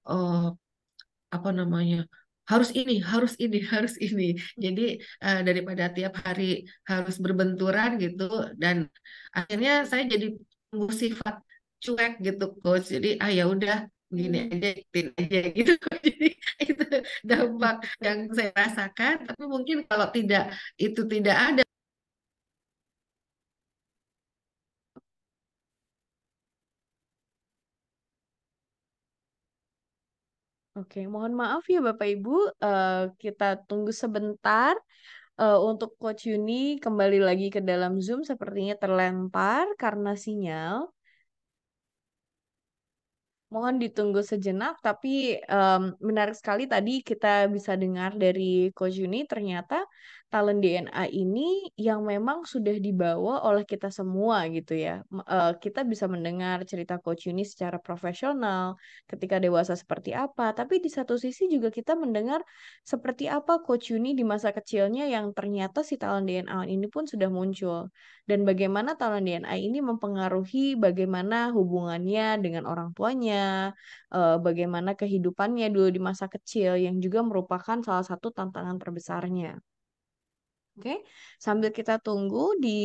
apa namanya, harus ini, harus ini, harus ini. Jadi daripada tiap hari harus berbenturan gitu, dan akhirnya saya jadi tumbuh sifat cuek gitu, coach. Jadi ya udah gini aja, ikutin aja gitu. Jadi itu dampak yang saya rasakan. Tapi mungkin kalau itu tidak ada. Oke, mohon maaf ya Bapak Ibu, kita tunggu sebentar untuk Coach Yuni kembali lagi ke dalam Zoom, sepertinya terlempar karena sinyal. Mohon ditunggu sejenak, tapi menarik sekali tadi kita bisa dengar dari Coach Yuni, ternyata talent DNA ini yang memang sudah dibawa oleh kita semua gitu ya. Kita bisa mendengar cerita Coach Yuni secara profesional, ketika dewasa seperti apa, tapi di satu sisi juga kita mendengar seperti apa Coach Yuni di masa kecilnya yang ternyata si talent DNA ini pun sudah muncul. Dan bagaimana talent DNA ini mempengaruhi bagaimana hubungannya dengan orang tuanya, bagaimana kehidupannya dulu di masa kecil yang juga merupakan salah satu tantangan terbesarnya. Oke, sambil kita tunggu di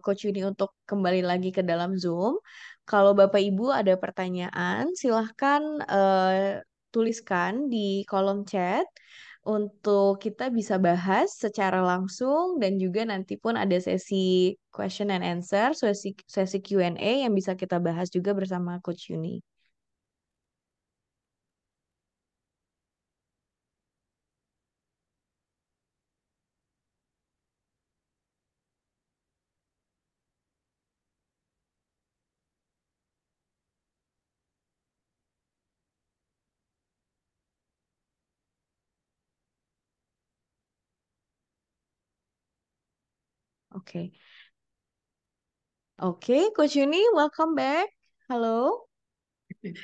Coach Yuni untuk kembali lagi ke dalam Zoom. Kalau Bapak Ibu ada pertanyaan, silahkan tuliskan di kolom chat untuk kita bisa bahas secara langsung dan juga nanti pun ada sesi question and answer, sesi Q&A yang bisa kita bahas juga bersama Coach Yuni. Oke, Oke, Coach Yuni, welcome back. Halo.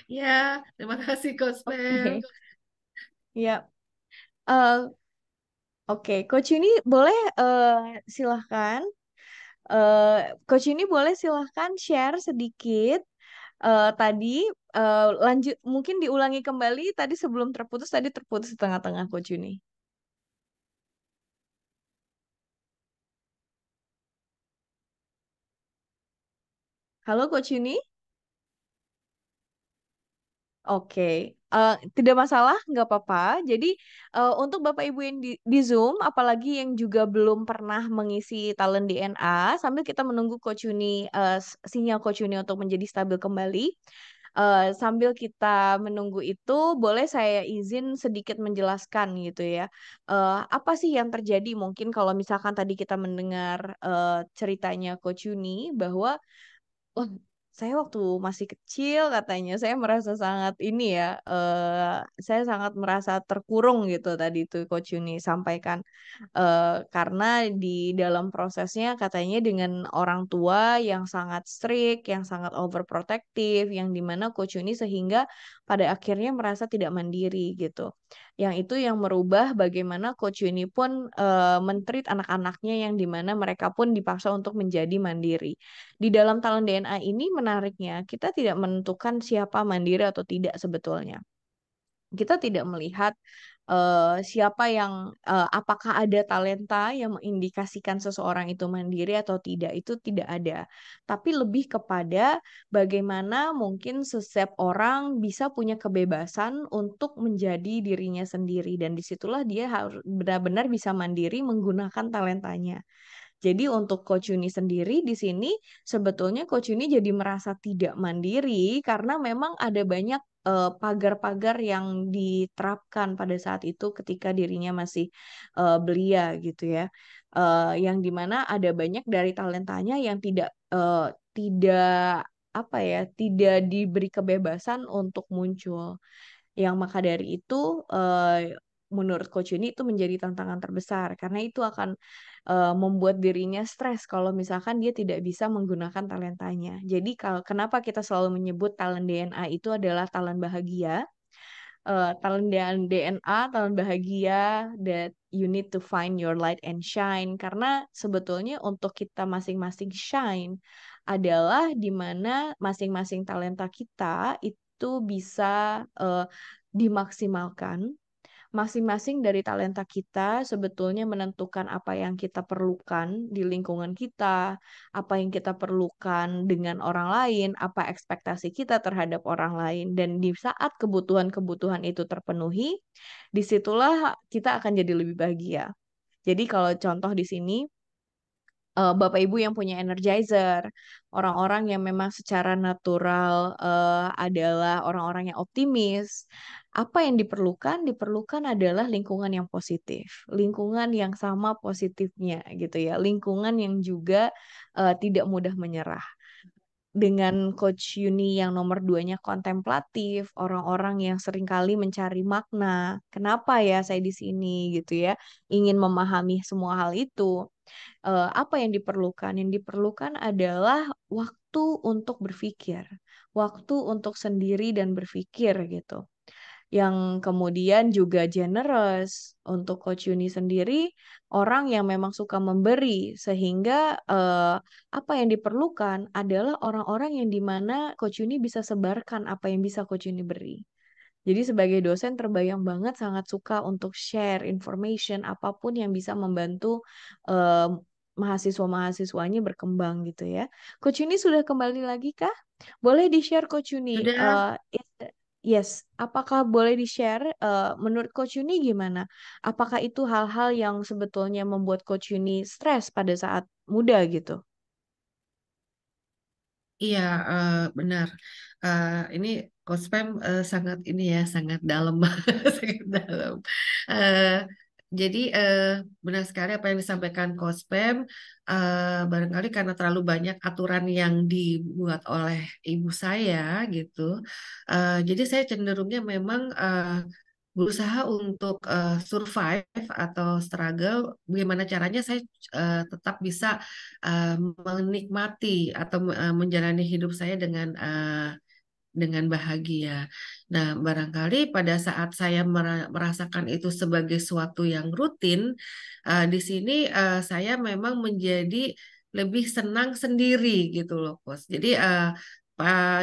Ya, terima kasih Coach Mel. Oke, ya. Eh, Oke, Coach Yuni boleh silahkan. Coach Yuni boleh silahkan share sedikit tadi lanjut mungkin diulangi kembali tadi sebelum terputus di tengah-tengah Coach Yuni. Halo Coach Yuni. Oke, tidak masalah, nggak apa-apa. Jadi untuk Bapak Ibu yang di Zoom, apalagi yang juga belum pernah mengisi talent DNA, sambil kita menunggu Coach Yuni, sinyal Coach Yuni untuk menjadi stabil kembali, sambil kita menunggu itu, boleh saya izin sedikit menjelaskan gitu ya. Apa sih yang terjadi mungkin kalau misalkan tadi kita mendengar ceritanya Coach Yuni bahwa oh, saya waktu masih kecil katanya saya merasa sangat ini ya, saya sangat merasa terkurung gitu tadi itu Coach Yuni sampaikan. Karena di dalam prosesnya katanya dengan orang tua yang sangat strict, yang sangat overprotective, yang dimana Coach Yuni sehingga pada akhirnya merasa tidak mandiri gitu. Yang itu yang merubah bagaimana Coach Yuni pun men-treat anak-anaknya yang dimana mereka pun dipaksa untuk menjadi mandiri. Di dalam talent DNA ini menariknya, kita tidak menentukan siapa mandiri atau tidak sebetulnya. Kita tidak melihat siapa yang apakah ada talenta yang mengindikasikan seseorang itu mandiri atau tidak, itu tidak ada. Tapi lebih kepada bagaimana mungkin setiap orang bisa punya kebebasan untuk menjadi dirinya sendiri dan disitulah dia harus benar-benar bisa mandiri menggunakan talentanya. Jadi untuk Coach Yuni sendiri di sini sebetulnya Coach Yuni jadi merasa tidak mandiri karena memang ada banyak pagar-pagar yang diterapkan pada saat itu ketika dirinya masih belia gitu ya. Yang dimana ada banyak dari talentanya yang tidak apa ya, tidak diberi kebebasan untuk muncul. Yang maka dari itu menurut Coach Yuni itu menjadi tantangan terbesar karena itu akan membuat dirinya stres kalau misalkan dia tidak bisa menggunakan talentanya. Jadi kalau kenapa kita selalu menyebut talent DNA itu adalah talent bahagia? talent DNA, talent bahagia, that you need to find your light and shine. Karena sebetulnya untuk kita masing-masing shine adalah di mana masing-masing talenta kita itu bisa dimaksimalkan. Masing-masing dari talenta kita sebetulnya menentukan apa yang kita perlukan di lingkungan kita, apa yang kita perlukan dengan orang lain, apa ekspektasi kita terhadap orang lain. Dan di saat kebutuhan-kebutuhan itu terpenuhi, disitulah kita akan jadi lebih bahagia. Jadi kalau contoh di sini, Bapak Ibu yang punya energizer, orang-orang yang memang secara natural adalah orang-orang yang optimis. Apa yang diperlukan? Diperlukan adalah lingkungan yang positif, lingkungan yang sama positifnya gitu ya, lingkungan yang juga tidak mudah menyerah. Dengan Coach Yuni yang nomor 2-nya kontemplatif, orang-orang yang seringkali mencari makna. Kenapa ya saya di sini gitu ya? Ingin memahami semua hal itu. Apa yang diperlukan? Yang diperlukan adalah waktu untuk berpikir, waktu untuk sendiri dan berpikir gitu. Yang kemudian juga generous untuk Coach Yuni sendiri, orang yang memang suka memberi, sehingga apa yang diperlukan adalah orang-orang yang dimana Coach Yuni bisa sebarkan apa yang bisa Coach Yuni beri. Jadi sebagai dosen terbayang banget sangat suka untuk share information apapun yang bisa membantu eh, mahasiswa-mahasiswanya berkembang gitu ya. Coach Yuni sudah kembali lagi kah? Boleh di-share Coach Yuni. Sudah. Yes, apakah boleh di-share menurut Coach Yuni gimana? Apakah itu hal-hal yang sebetulnya membuat Coach Yuni stres pada saat muda gitu? Iya, benar. Ini Kospem sangat ini ya, sangat dalam, sangat dalam. Eh, jadi benar sekali apa yang disampaikan Kospem. Barangkali karena terlalu banyak aturan yang dibuat oleh ibu saya gitu. Jadi saya cenderungnya memang berusaha untuk survive atau struggle. Bagaimana caranya saya tetap bisa uh, menikmati atau menjalani hidup saya dengan bahagia. Nah, barangkali pada saat saya merasakan itu sebagai suatu yang rutin, di sini saya memang menjadi lebih senang sendiri gitu loh, Kos. Jadi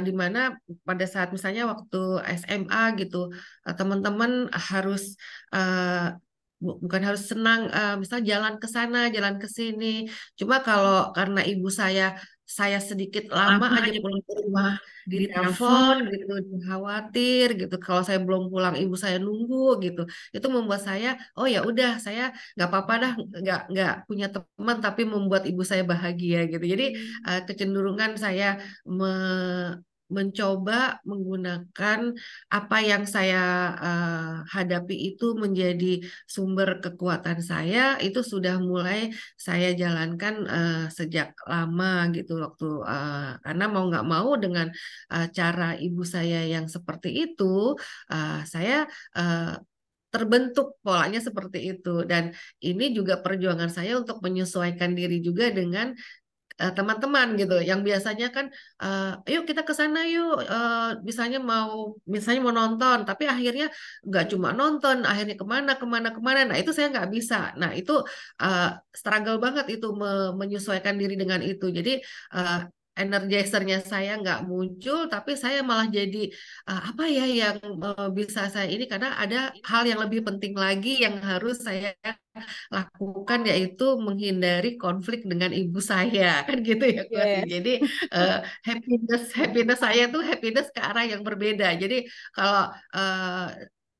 di mana pada saat misalnya waktu SMA gitu, teman-teman harus uh, bukan harus senang, misal jalan ke sana, jalan ke sini. Cuma kalau karena ibu saya sedikit lama aja pulang ke rumah, ditelepon gitu, khawatir gitu. Kalau saya belum pulang, ibu saya nunggu gitu. Itu membuat saya, oh ya udah, saya nggak apa-apa dah, nggak punya teman, tapi membuat ibu saya bahagia gitu. Jadi kecenderungan saya mencoba menggunakan apa yang saya hadapi itu menjadi sumber kekuatan saya, itu sudah mulai saya jalankan sejak lama gitu waktu karena mau nggak mau dengan cara ibu saya yang seperti itu, saya terbentuk polanya seperti itu. Dan ini juga perjuangan saya untuk menyesuaikan diri juga dengan teman-teman gitu yang biasanya kan yuk kita ke sana yuk, misalnya mau nonton, tapi akhirnya nggak cuma nonton, akhirnya kemana kemana kemana. Nah itu saya nggak bisa. Nah itu uh, struggle banget itu menyesuaikan diri dengan itu. Jadi uh, energizernya saya nggak muncul, tapi saya malah jadi apa ya yang bisa saya ini, karena ada hal yang lebih penting lagi yang harus saya lakukan, yaitu menghindari konflik dengan ibu saya kan gitu ya Kosi. Yes. Jadi eh, happiness happiness saya tuh happiness ke arah yang berbeda. Jadi kalau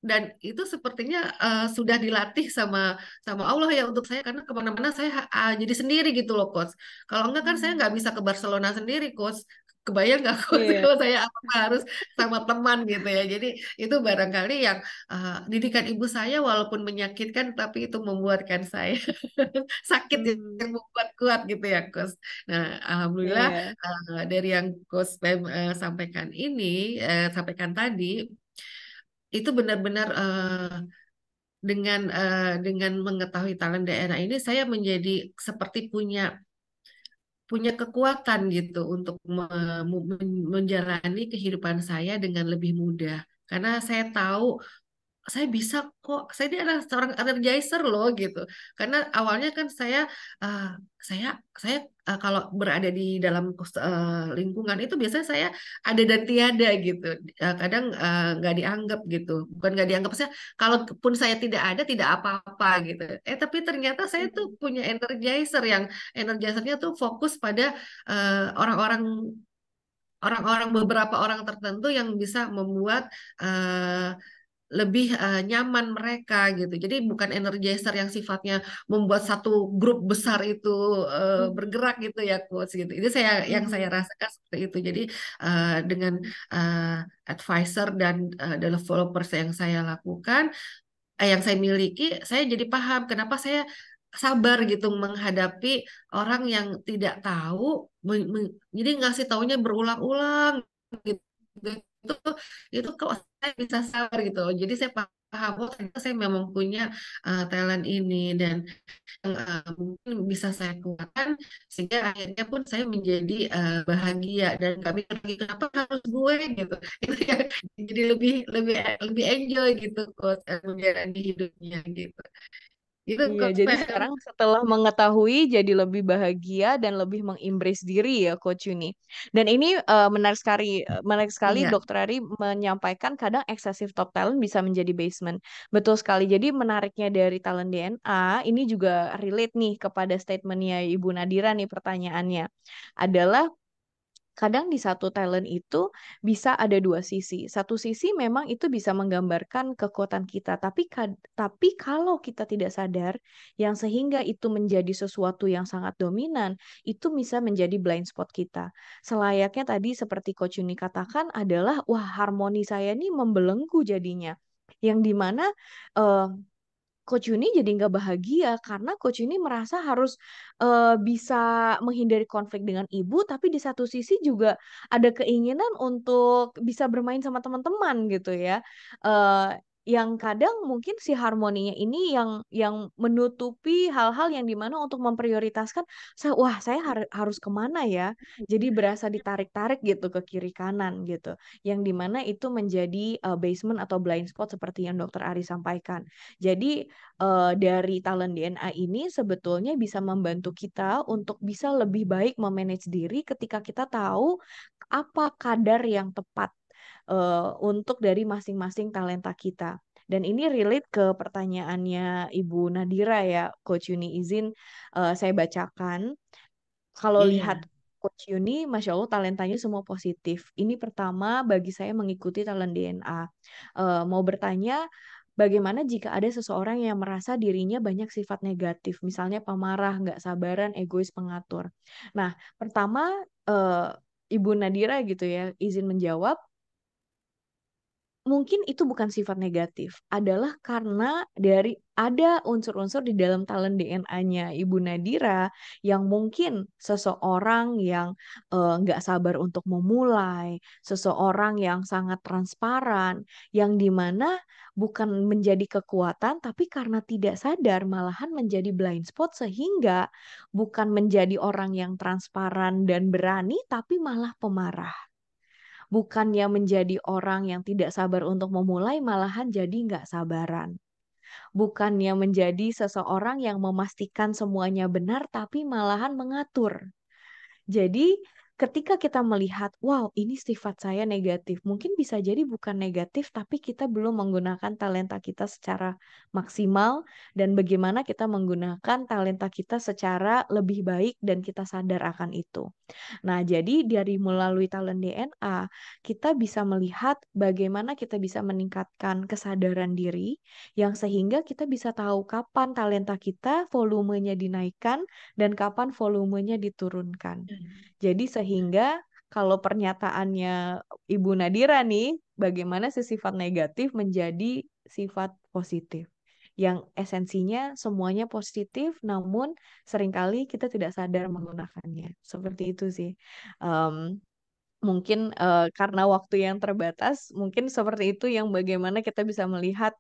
dan itu sepertinya sudah dilatih sama sama Allah ya untuk saya, karena kemana-mana saya jadi sendiri gitu loh Coach. Kalau enggak kan saya nggak bisa ke Barcelona sendiri Coach. Kebayang nggak Coach Iya. kalau saya apa harus sama teman gitu ya. Jadi itu barangkali yang didikan ibu saya walaupun menyakitkan, tapi itu membuatkan saya sakit yang membuat kuat gitu ya Coach. Nah, alhamdulillah Iya. dari yang Coach Pem sampaikan tadi itu benar-benar dengan mengetahui talent daerah ini saya menjadi seperti punya kekuatan gitu untuk menjalani kehidupan saya dengan lebih mudah. karena saya tahu saya bisa kok, saya ini adalah seorang energizer loh gitu. Karena awalnya kan uh, saya kalau berada di dalam lingkungan itu biasanya saya ada dan tiada gitu. Kadang nggak dianggap gitu, bukan nggak dianggap, saya kalaupun saya tidak ada tidak apa-apa gitu. Tapi ternyata saya tuh punya energizer yang energizernya tuh fokus pada orang-orang orang-orang beberapa orang tertentu yang bisa membuat lebih nyaman mereka gitu. Jadi bukan energizer yang sifatnya membuat satu grup besar itu bergerak gitu ya coach gitu. Itu yang saya rasakan seperti itu. Jadi dengan uh, advisor dan developers yang saya lakukan, yang saya miliki, saya jadi paham kenapa saya sabar gitu menghadapi orang yang tidak tahu, jadi ngasih taunya berulang-ulang gitu. Itu itu kok saya bisa sabar gitu. Jadi saya paham, oh ternyata saya memang punya talent ini dan yang mungkin bisa saya keluarkan sehingga akhirnya pun saya menjadi bahagia dan gak mikir lagi kenapa harus gue gitu. Itu ya, jadi lebih lebih lebih enjoy gitu kok menjalani hidupnya gitu. Itu Iya, kok jadi sekarang setelah mengetahui jadi lebih bahagia dan lebih mengembrace diri ya Coach Yuni. Dan ini menarik sekali iya, Dokter Ari menyampaikan kadang excessive top talent bisa menjadi basement. Betul sekali. Jadi menariknya dari talent DNA ini juga relate nih kepada statementnya Ibu Nadira nih pertanyaannya adalah kadang di satu talent itu bisa ada dua sisi. Satu sisi memang itu bisa menggambarkan kekuatan kita, tapi kalau kita tidak sadar, yang sehingga itu menjadi sesuatu yang sangat dominan, itu bisa menjadi blind spot kita. Selayaknya tadi seperti Coach Yuni katakan adalah, wah harmoni saya ini membelenggu jadinya. Yang dimana eh, Coach Yuni jadi nggak bahagia karena Coach Yuni merasa harus bisa menghindari konflik dengan ibu, tapi di satu sisi juga ada keinginan untuk bisa bermain sama teman-teman gitu ya. Eh, yang kadang mungkin si harmoninya ini yang menutupi hal-hal yang dimana untuk memprioritaskan, wah saya harus kemana ya? Jadi berasa ditarik-tarik gitu ke kiri kanan gitu. Yang dimana itu menjadi basement atau blind spot seperti yang Dokter Ari sampaikan. Jadi dari talent DNA ini sebetulnya bisa membantu kita untuk bisa lebih baik memanage diri ketika kita tahu apa kadar yang tepat untuk dari masing-masing talenta kita. Dan ini relate ke pertanyaannya Ibu Nadira ya, Coach Yuni izin saya bacakan. Kalau lihat iya, Coach Yuni, Masya Allah talentanya semua positif. Ini pertama bagi saya mengikuti talent DNA. Mau bertanya, bagaimana jika ada seseorang yang merasa dirinya banyak sifat negatif, misalnya pemarah, nggak sabaran, egois, pengatur. Nah, pertama Ibu Nadira gitu ya, izin menjawab, mungkin itu bukan sifat negatif, adalah karena dari ada unsur-unsur di dalam talent DNA-nya Ibu Nadira yang mungkin seseorang yang nggak sabar untuk memulai, seseorang yang sangat transparan, yang dimana bukan menjadi kekuatan, tapi karena tidak sadar malahan menjadi blind spot sehingga bukan menjadi orang yang transparan dan berani, tapi malah pemarah. Bukannya menjadi orang yang tidak sabar untuk memulai, malahan jadi nggak sabaran. Bukannya menjadi seseorang yang memastikan semuanya benar, tapi malahan mengatur. Jadi, ketika kita melihat, wow, ini sifat saya negatif, mungkin bisa jadi bukan negatif, tapi kita belum menggunakan talenta kita secara maksimal, dan bagaimana kita menggunakan talenta kita secara lebih baik, dan kita sadar akan itu. Nah, jadi dari melalui talent DNA, kita bisa melihat bagaimana kita bisa meningkatkan kesadaran diri, yang sehingga kita bisa tahu kapan talenta kita volumenya dinaikkan dan kapan volumenya diturunkan. Jadi sehingga kalau pernyataannya Ibu Nadira nih, bagaimana si sifat negatif menjadi sifat positif. Yang esensinya semuanya positif, namun seringkali kita tidak sadar menggunakannya. Seperti itu sih. Em, Mungkin karena waktu yang terbatas, mungkin seperti itu yang bagaimana kita bisa melihat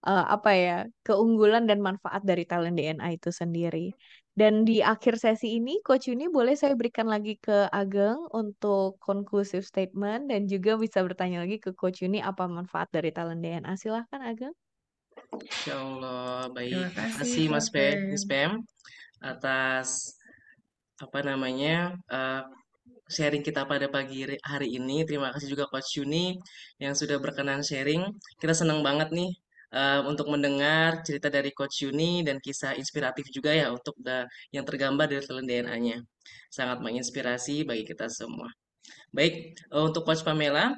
apa ya keunggulan dan manfaat dari talent DNA itu sendiri. Dan di akhir sesi ini, Coach Yuni boleh saya berikan lagi ke Ageng untuk conclusive statement dan juga bisa bertanya lagi ke Coach Yuni apa manfaat dari talent DNA. Silahkan Ageng. Insya Allah, baik. Terima Terima kasih, kasih Mas Coach Miss Pem. Pem atas apa namanya sharing kita pada pagi hari ini. Terima kasih juga Coach Yuni yang sudah berkenan sharing. Kita senang banget nih untuk mendengar cerita dari Coach Yuni dan kisah inspiratif juga ya untuk yang tergambar dari talent DNA-nya. Sangat menginspirasi bagi kita semua. Baik, untuk Coach Pamela,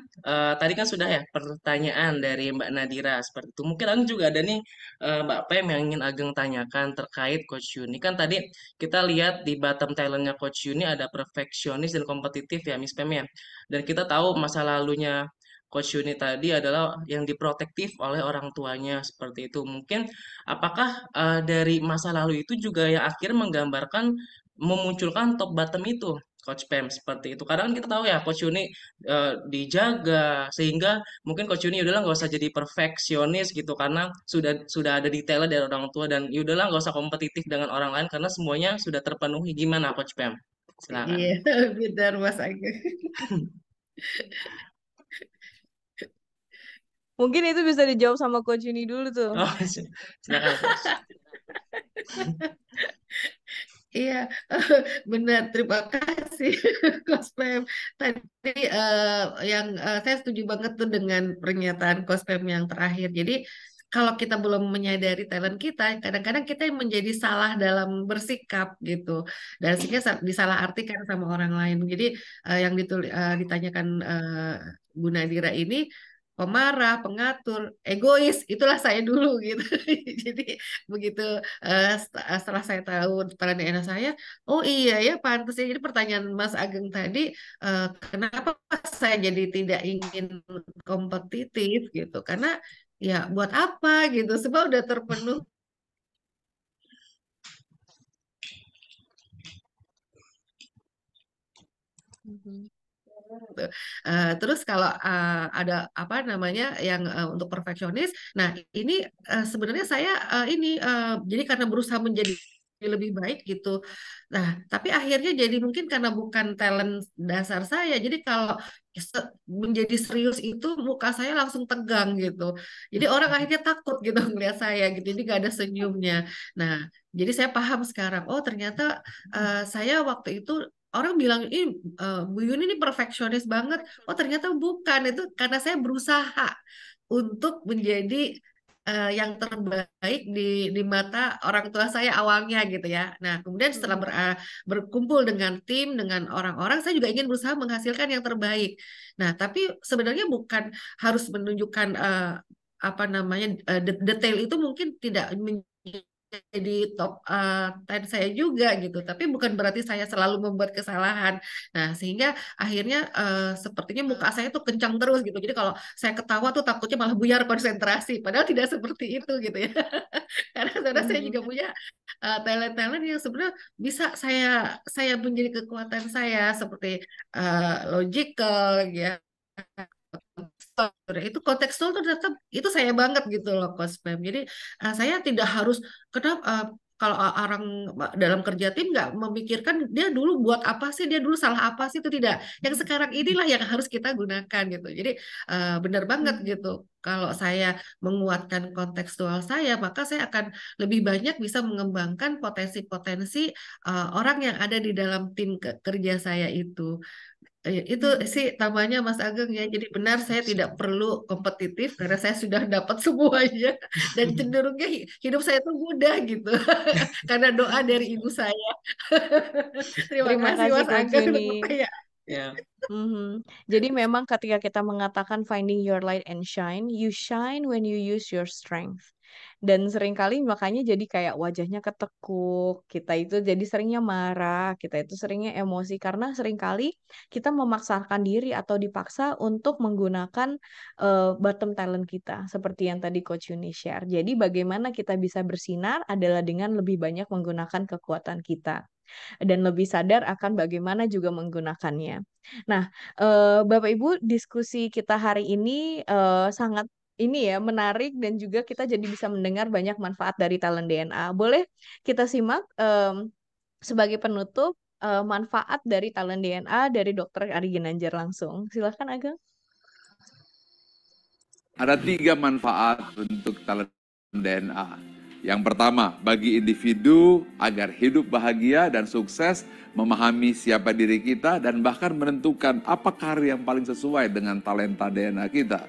tadi kan sudah ya pertanyaan dari Mbak Nadira seperti itu. Mungkin Ageng juga ada nih Mbak Pem yang ingin Ageng tanyakan terkait Coach Yuni. Kan tadi kita lihat di bottom talentnya Coach Yuni ada perfeksionis dan kompetitif ya Miss Pem ya. Dan kita tahu masa lalunya Coach Yuni tadi adalah yang diprotektif oleh orang tuanya seperti itu. Mungkin apakah dari masa lalu itu juga yang akhirnya menggambarkan memunculkan top bottom itu Coach Pem seperti itu. Kadang kita tahu ya Coach Yuni dijaga sehingga mungkin Coach Yuni udahlah nggak usah jadi perfeksionis gitu karena sudah ada detailnya dari orang tua dan udahlah nggak usah kompetitif dengan orang lain karena semuanya sudah terpenuhi. Gimana Coach Pem? Silakan. Iya, benar Mas Ageng. Mungkin itu bisa dijawab sama Coach Yuni dulu tuh. Oh, silakan Coach. Iya, benar. Terima kasih, Coach Pem. Tadi saya setuju banget tuh dengan pernyataan Coach Pem yang terakhir. Jadi kalau kita belum menyadari talent kita, kadang-kadang kita yang menjadi salah dalam bersikap gitu, dan sehingga disalahartikan sama orang lain. Jadi yang ditanyakan Bu Nadira ini pemarah, pengatur, egois, itulah saya dulu gitu. Jadi begitu setelah saya tahu peran DNA saya, oh iya ya pantas ya. Jadi pertanyaan Mas Ageng tadi, kenapa saya jadi tidak ingin kompetitif gitu? Karena ya buat apa gitu? Sebab udah terpenuh. Gitu. Terus kalau ada apa namanya yang untuk perfeksionis, nah ini sebenarnya saya jadi karena berusaha menjadi lebih baik gitu. Nah, tapi akhirnya jadi mungkin karena bukan talent dasar saya. Jadi kalau menjadi serius itu muka saya langsung tegang gitu. Jadi orang akhirnya takut gitu melihat saya gitu. Jadi gak ada senyumnya. Nah, jadi saya paham sekarang. Oh, ternyata saya waktu itu orang bilang ini Bu Yuni ini perfeksionis banget. Oh ternyata bukan, itu karena saya berusaha untuk menjadi yang terbaik di mata orang tua saya awalnya gitu ya. Nah kemudian setelah berkumpul dengan tim dengan orang-orang, saya juga ingin berusaha menghasilkan yang terbaik. Nah tapi sebenarnya bukan harus menunjukkan apa namanya detail itu mungkin tidak jadi top 10 saya juga gitu. Tapi bukan berarti saya selalu membuat kesalahan. Nah, sehingga akhirnya sepertinya muka saya tuh kencang terus gitu. Jadi kalau saya ketawa tuh takutnya malah buyar konsentrasi. Padahal tidak seperti itu gitu ya. Karena sebenarnya saya juga punya talent-talent yang sebenarnya bisa saya menjadi kekuatan saya seperti logical ya. Itu kontekstual tuh tetap itu saya banget gitu loh Coach Pem. Jadi saya tidak harus kenapa kalau orang dalam kerja tim nggak memikirkan dia dulu buat apa sih, dia dulu salah apa sih, itu tidak. Yang sekarang inilah yang harus kita gunakan gitu. Jadi benar banget gitu. Kalau saya menguatkan kontekstual saya, maka saya akan lebih banyak bisa mengembangkan potensi-potensi orang yang ada di dalam tim kerja saya itu. Itu sih tambahnya Mas Ageng ya. Jadi benar saya tidak perlu kompetitif karena saya sudah dapat semuanya dan cenderungnya hidup saya tuh mudah gitu karena doa dari ibu saya. Terima Terima kasih kasih Mas Coach Ageng untuk Yuni. pertanyaan. Ya. Jadi memang ketika kita mengatakan finding your light and shine, you shine when you use your strength. Dan seringkali makanya jadi kayak wajahnya ketekuk, kita itu jadi seringnya marah, kita itu seringnya emosi karena seringkali kita memaksakan diri atau dipaksa untuk menggunakan bottom talent kita, seperti yang tadi Coach Yuni share. Jadi bagaimana kita bisa bersinar adalah dengan lebih banyak menggunakan kekuatan kita dan lebih sadar akan bagaimana juga menggunakannya. Nah, Bapak Ibu, diskusi kita hari ini sangat ini ya menarik dan juga kita jadi bisa mendengar banyak manfaat dari talent DNA. Boleh kita simak sebagai penutup, manfaat dari talent DNA dari Dokter Ari Ginanjar langsung. Silakan Ageng. Ada 3 manfaat untuk talent DNA. Yang pertama, bagi individu agar hidup bahagia dan sukses, memahami siapa diri kita dan bahkan menentukan apa karir yang paling sesuai dengan talenta DNA kita.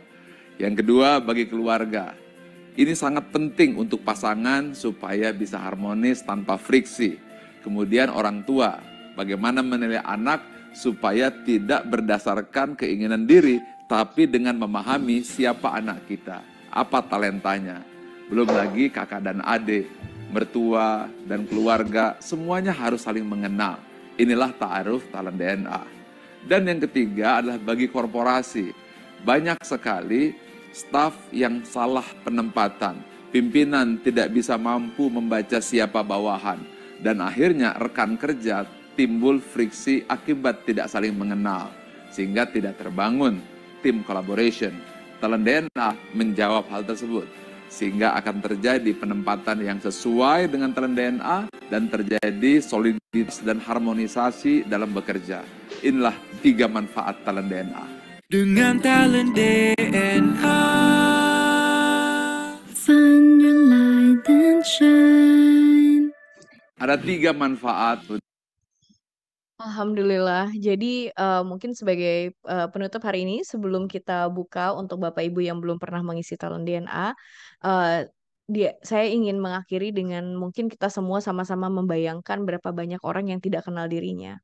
Yang kedua, bagi keluarga. Ini sangat penting untuk pasangan supaya bisa harmonis tanpa friksi. Kemudian orang tua, bagaimana menilai anak supaya tidak berdasarkan keinginan diri, tapi dengan memahami siapa anak kita, apa talentanya. Belum lagi kakak dan adik, mertua dan keluarga, semuanya harus saling mengenal. Inilah ta'aruf talent DNA. Dan yang ketiga adalah bagi korporasi. Banyak sekali staf yang salah penempatan, pimpinan tidak bisa mampu membaca siapa bawahan, dan akhirnya rekan kerja timbul friksi akibat tidak saling mengenal, sehingga tidak terbangun tim collaboration. Talent DNA menjawab hal tersebut, sehingga akan terjadi penempatan yang sesuai dengan talent DNA dan terjadi soliditas dan harmonisasi dalam bekerja. Inilah 3 manfaat talent DNA. Dengan talent DNA. Find your light and shine. Ada 3 manfaat. Alhamdulillah. Jadi mungkin sebagai penutup hari ini, sebelum kita buka untuk Bapak Ibu yang belum pernah mengisi talent DNA, eh, saya ingin mengakhiri dengan mungkin kita semua sama-sama membayangkan berapa banyak orang yang tidak kenal dirinya.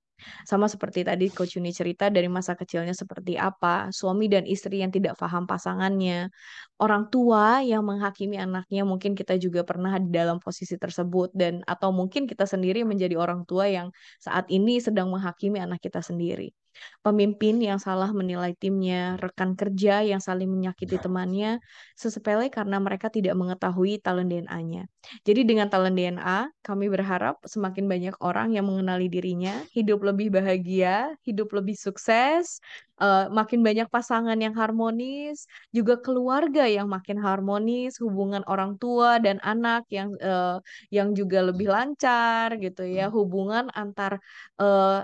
Sama seperti tadi Coach Yuni cerita dari masa kecilnya seperti apa, suami dan istri yang tidak paham pasangannya, orang tua yang menghakimi anaknya, mungkin kita juga pernah di dalam posisi tersebut, dan atau mungkin kita sendiri menjadi orang tua yang saat ini sedang menghakimi anak kita sendiri. Pemimpin yang salah menilai timnya, rekan kerja yang saling menyakiti temannya, sesepele karena mereka tidak mengetahui talent DNA-nya. Jadi dengan talent DNA, kami berharap semakin banyak orang yang mengenali dirinya, hidup lebih bahagia, hidup lebih sukses, makin banyak pasangan yang harmonis, juga keluarga yang makin harmonis, hubungan orang tua dan anak yang juga lebih lancar gitu ya, hubungan antar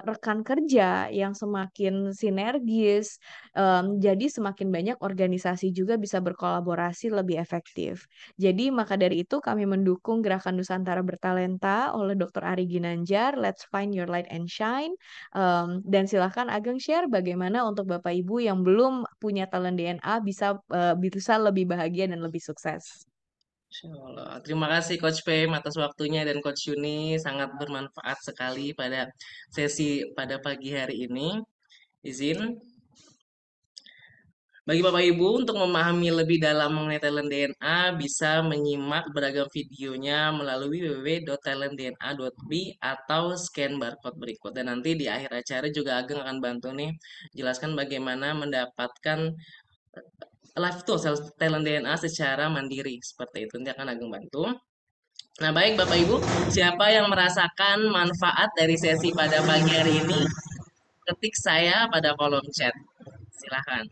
rekan kerja yang semakin sinergis, jadi semakin banyak organisasi juga bisa berkolaborasi lebih efektif. Jadi maka dari itu kami mendukung Gerakan Nusantara Bertalenta oleh Dr. Ari Ginanjar, Let's Find Your Light and Shine. Dan silahkan Ageng share bagaimana untuk Bapak Ibu yang belum punya talent DNA bisa lebih bahagia dan lebih sukses. Insya Allah. Terima kasih Coach Pem atas waktunya dan Coach Yuni sangat bermanfaat sekali pada sesi pada pagi hari ini. Izin bagi Bapak Ibu untuk memahami lebih dalam mengenai talent DNA bisa menyimak beragam videonya melalui www.talentdna.me atau scan barcode berikut. Dan nanti di akhir acara juga Ageng akan bantu nih jelaskan bagaimana mendapatkan live tool talent DNA secara mandiri seperti itu. Nanti akan Ageng bantu. Nah, baik Bapak Ibu, siapa yang merasakan manfaat dari sesi pada pagi hari ini? Ketik saya pada kolom chat. Silahkan.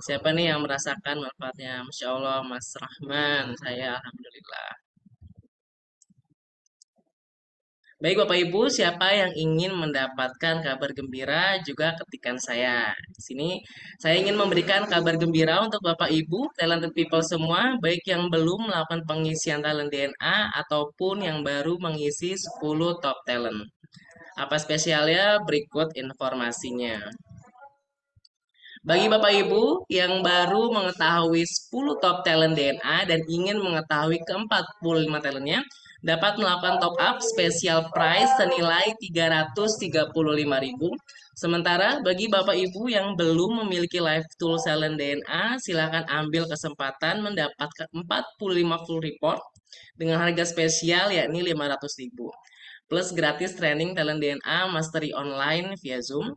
Siapa nih yang merasakan manfaatnya? Masya Allah, Mas Rahman. Saya Alhamdulillah. Baik Bapak Ibu, siapa yang ingin mendapatkan kabar gembira juga ketikan saya. Di sini saya ingin memberikan kabar gembira untuk Bapak Ibu, talented people semua, baik yang belum melakukan pengisian talent DNA ataupun yang baru mengisi 10 top talent. Apa spesialnya? Berikut informasinya. Bagi Bapak Ibu yang baru mengetahui 10 top talent DNA dan ingin mengetahui ke-45 talentnya, dapat melakukan top up spesial price senilai 335.000. Sementara bagi Bapak Ibu yang belum memiliki live tool talent DNA, silakan ambil kesempatan mendapatkan 45 full report dengan harga spesial yakni 500.000. Plus gratis training talent DNA mastery online via Zoom.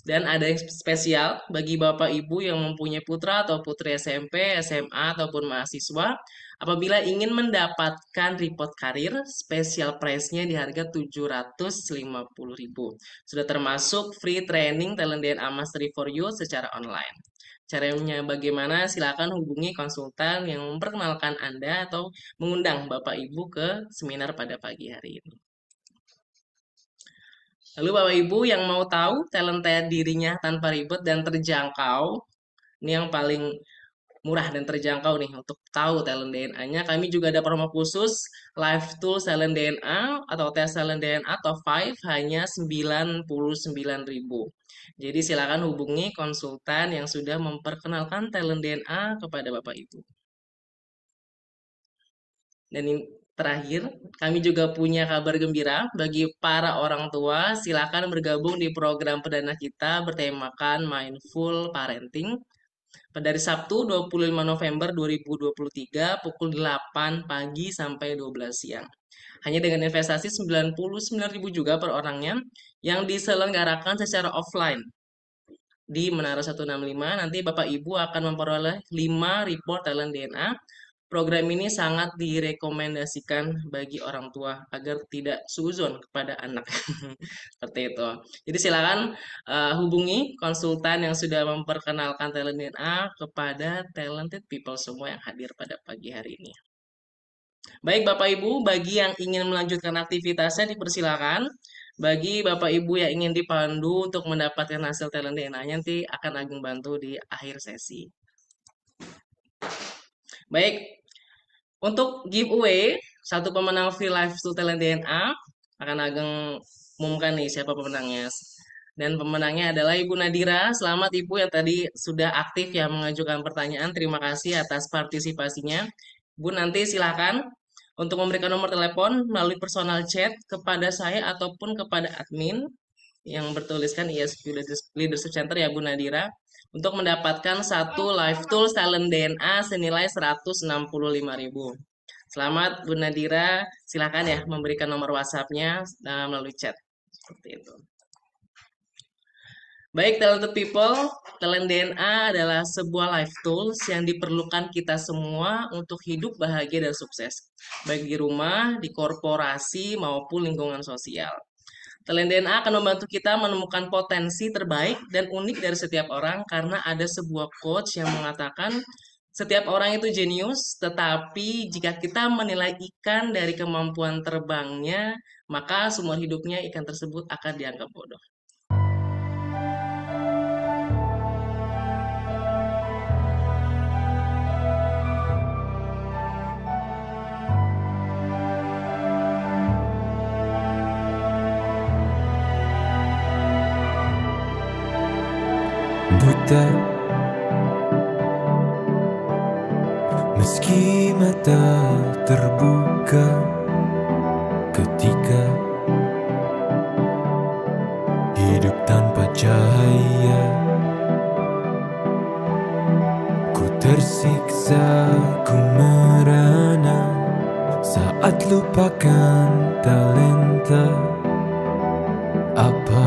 Dan ada yang spesial bagi Bapak Ibu yang mempunyai putra atau putri SMP, SMA, ataupun mahasiswa. Apabila ingin mendapatkan report karir, spesial price-nya di harga 750.000. Sudah termasuk free training Talent DNA Mastery for You secara online. Caranya bagaimana? Silakan hubungi konsultan yang memperkenalkan Anda atau mengundang Bapak Ibu ke seminar pada pagi hari ini. Lalu Bapak Ibu yang mau tahu talenta dirinya tanpa ribet dan terjangkau, ini yang paling murah dan terjangkau nih untuk tahu talent DNA-nya. Kami juga ada promo khusus Live Tools Talent DNA atau tes talent DNA top 5 hanya 99.000. Jadi silakan hubungi konsultan yang sudah memperkenalkan talent DNA kepada Bapak Ibu. Dan ini terakhir, kami juga punya kabar gembira bagi para orang tua. Silakan bergabung di program perdana kita bertemakan Mindful Parenting pada hari Sabtu 25 November 2023 pukul 8 pagi sampai 12 siang. Hanya dengan investasi 99.000 juga per orangnya yang diselenggarakan secara offline di Menara 165. Nanti Bapak Ibu akan memperoleh 5 report talent DNA. Program ini sangat direkomendasikan bagi orang tua agar tidak suzon kepada anak. Seperti itu. Jadi silakan hubungi konsultan yang sudah memperkenalkan talent DNA kepada talented people semua yang hadir pada pagi hari ini. Baik Bapak Ibu, bagi yang ingin melanjutkan aktivitasnya dipersilakan. Bagi Bapak Ibu yang ingin dipandu untuk mendapatkan hasil talent DNA nanti akan Ageng bantu di akhir sesi. Baik, untuk giveaway, satu pemenang free live tool talent DNA akan Ageng umumkan nih siapa pemenangnya. Dan pemenangnya adalah Ibu Nadira. Selamat Ibu yang tadi sudah aktif ya mengajukan pertanyaan. Terima kasih atas partisipasinya. Bu, nanti silakan untuk memberikan nomor telepon melalui personal chat kepada saya ataupun kepada admin yang bertuliskan ESQ Leadership Center ya Bu Nadira, untuk mendapatkan satu live tools talent DNA senilai 165.000. Selamat Bu Nadira, silakan ya memberikan nomor WhatsApp-nya melalui chat. Seperti itu. Baik, talented people, talent DNA adalah sebuah life tools yang diperlukan kita semua untuk hidup bahagia dan sukses, baik di rumah, di korporasi, maupun lingkungan sosial. Talent DNA akan membantu kita menemukan potensi terbaik dan unik dari setiap orang karena ada sebuah quotes yang mengatakan setiap orang itu jenius, tetapi jika kita menilai ikan dari kemampuan terbangnya, maka semua hidupnya ikan tersebut akan dianggap bodoh. Buta, meski mata terbuka ketika hidup tanpa cahaya, ku tersiksa, ku merana saat lupakan talenta apa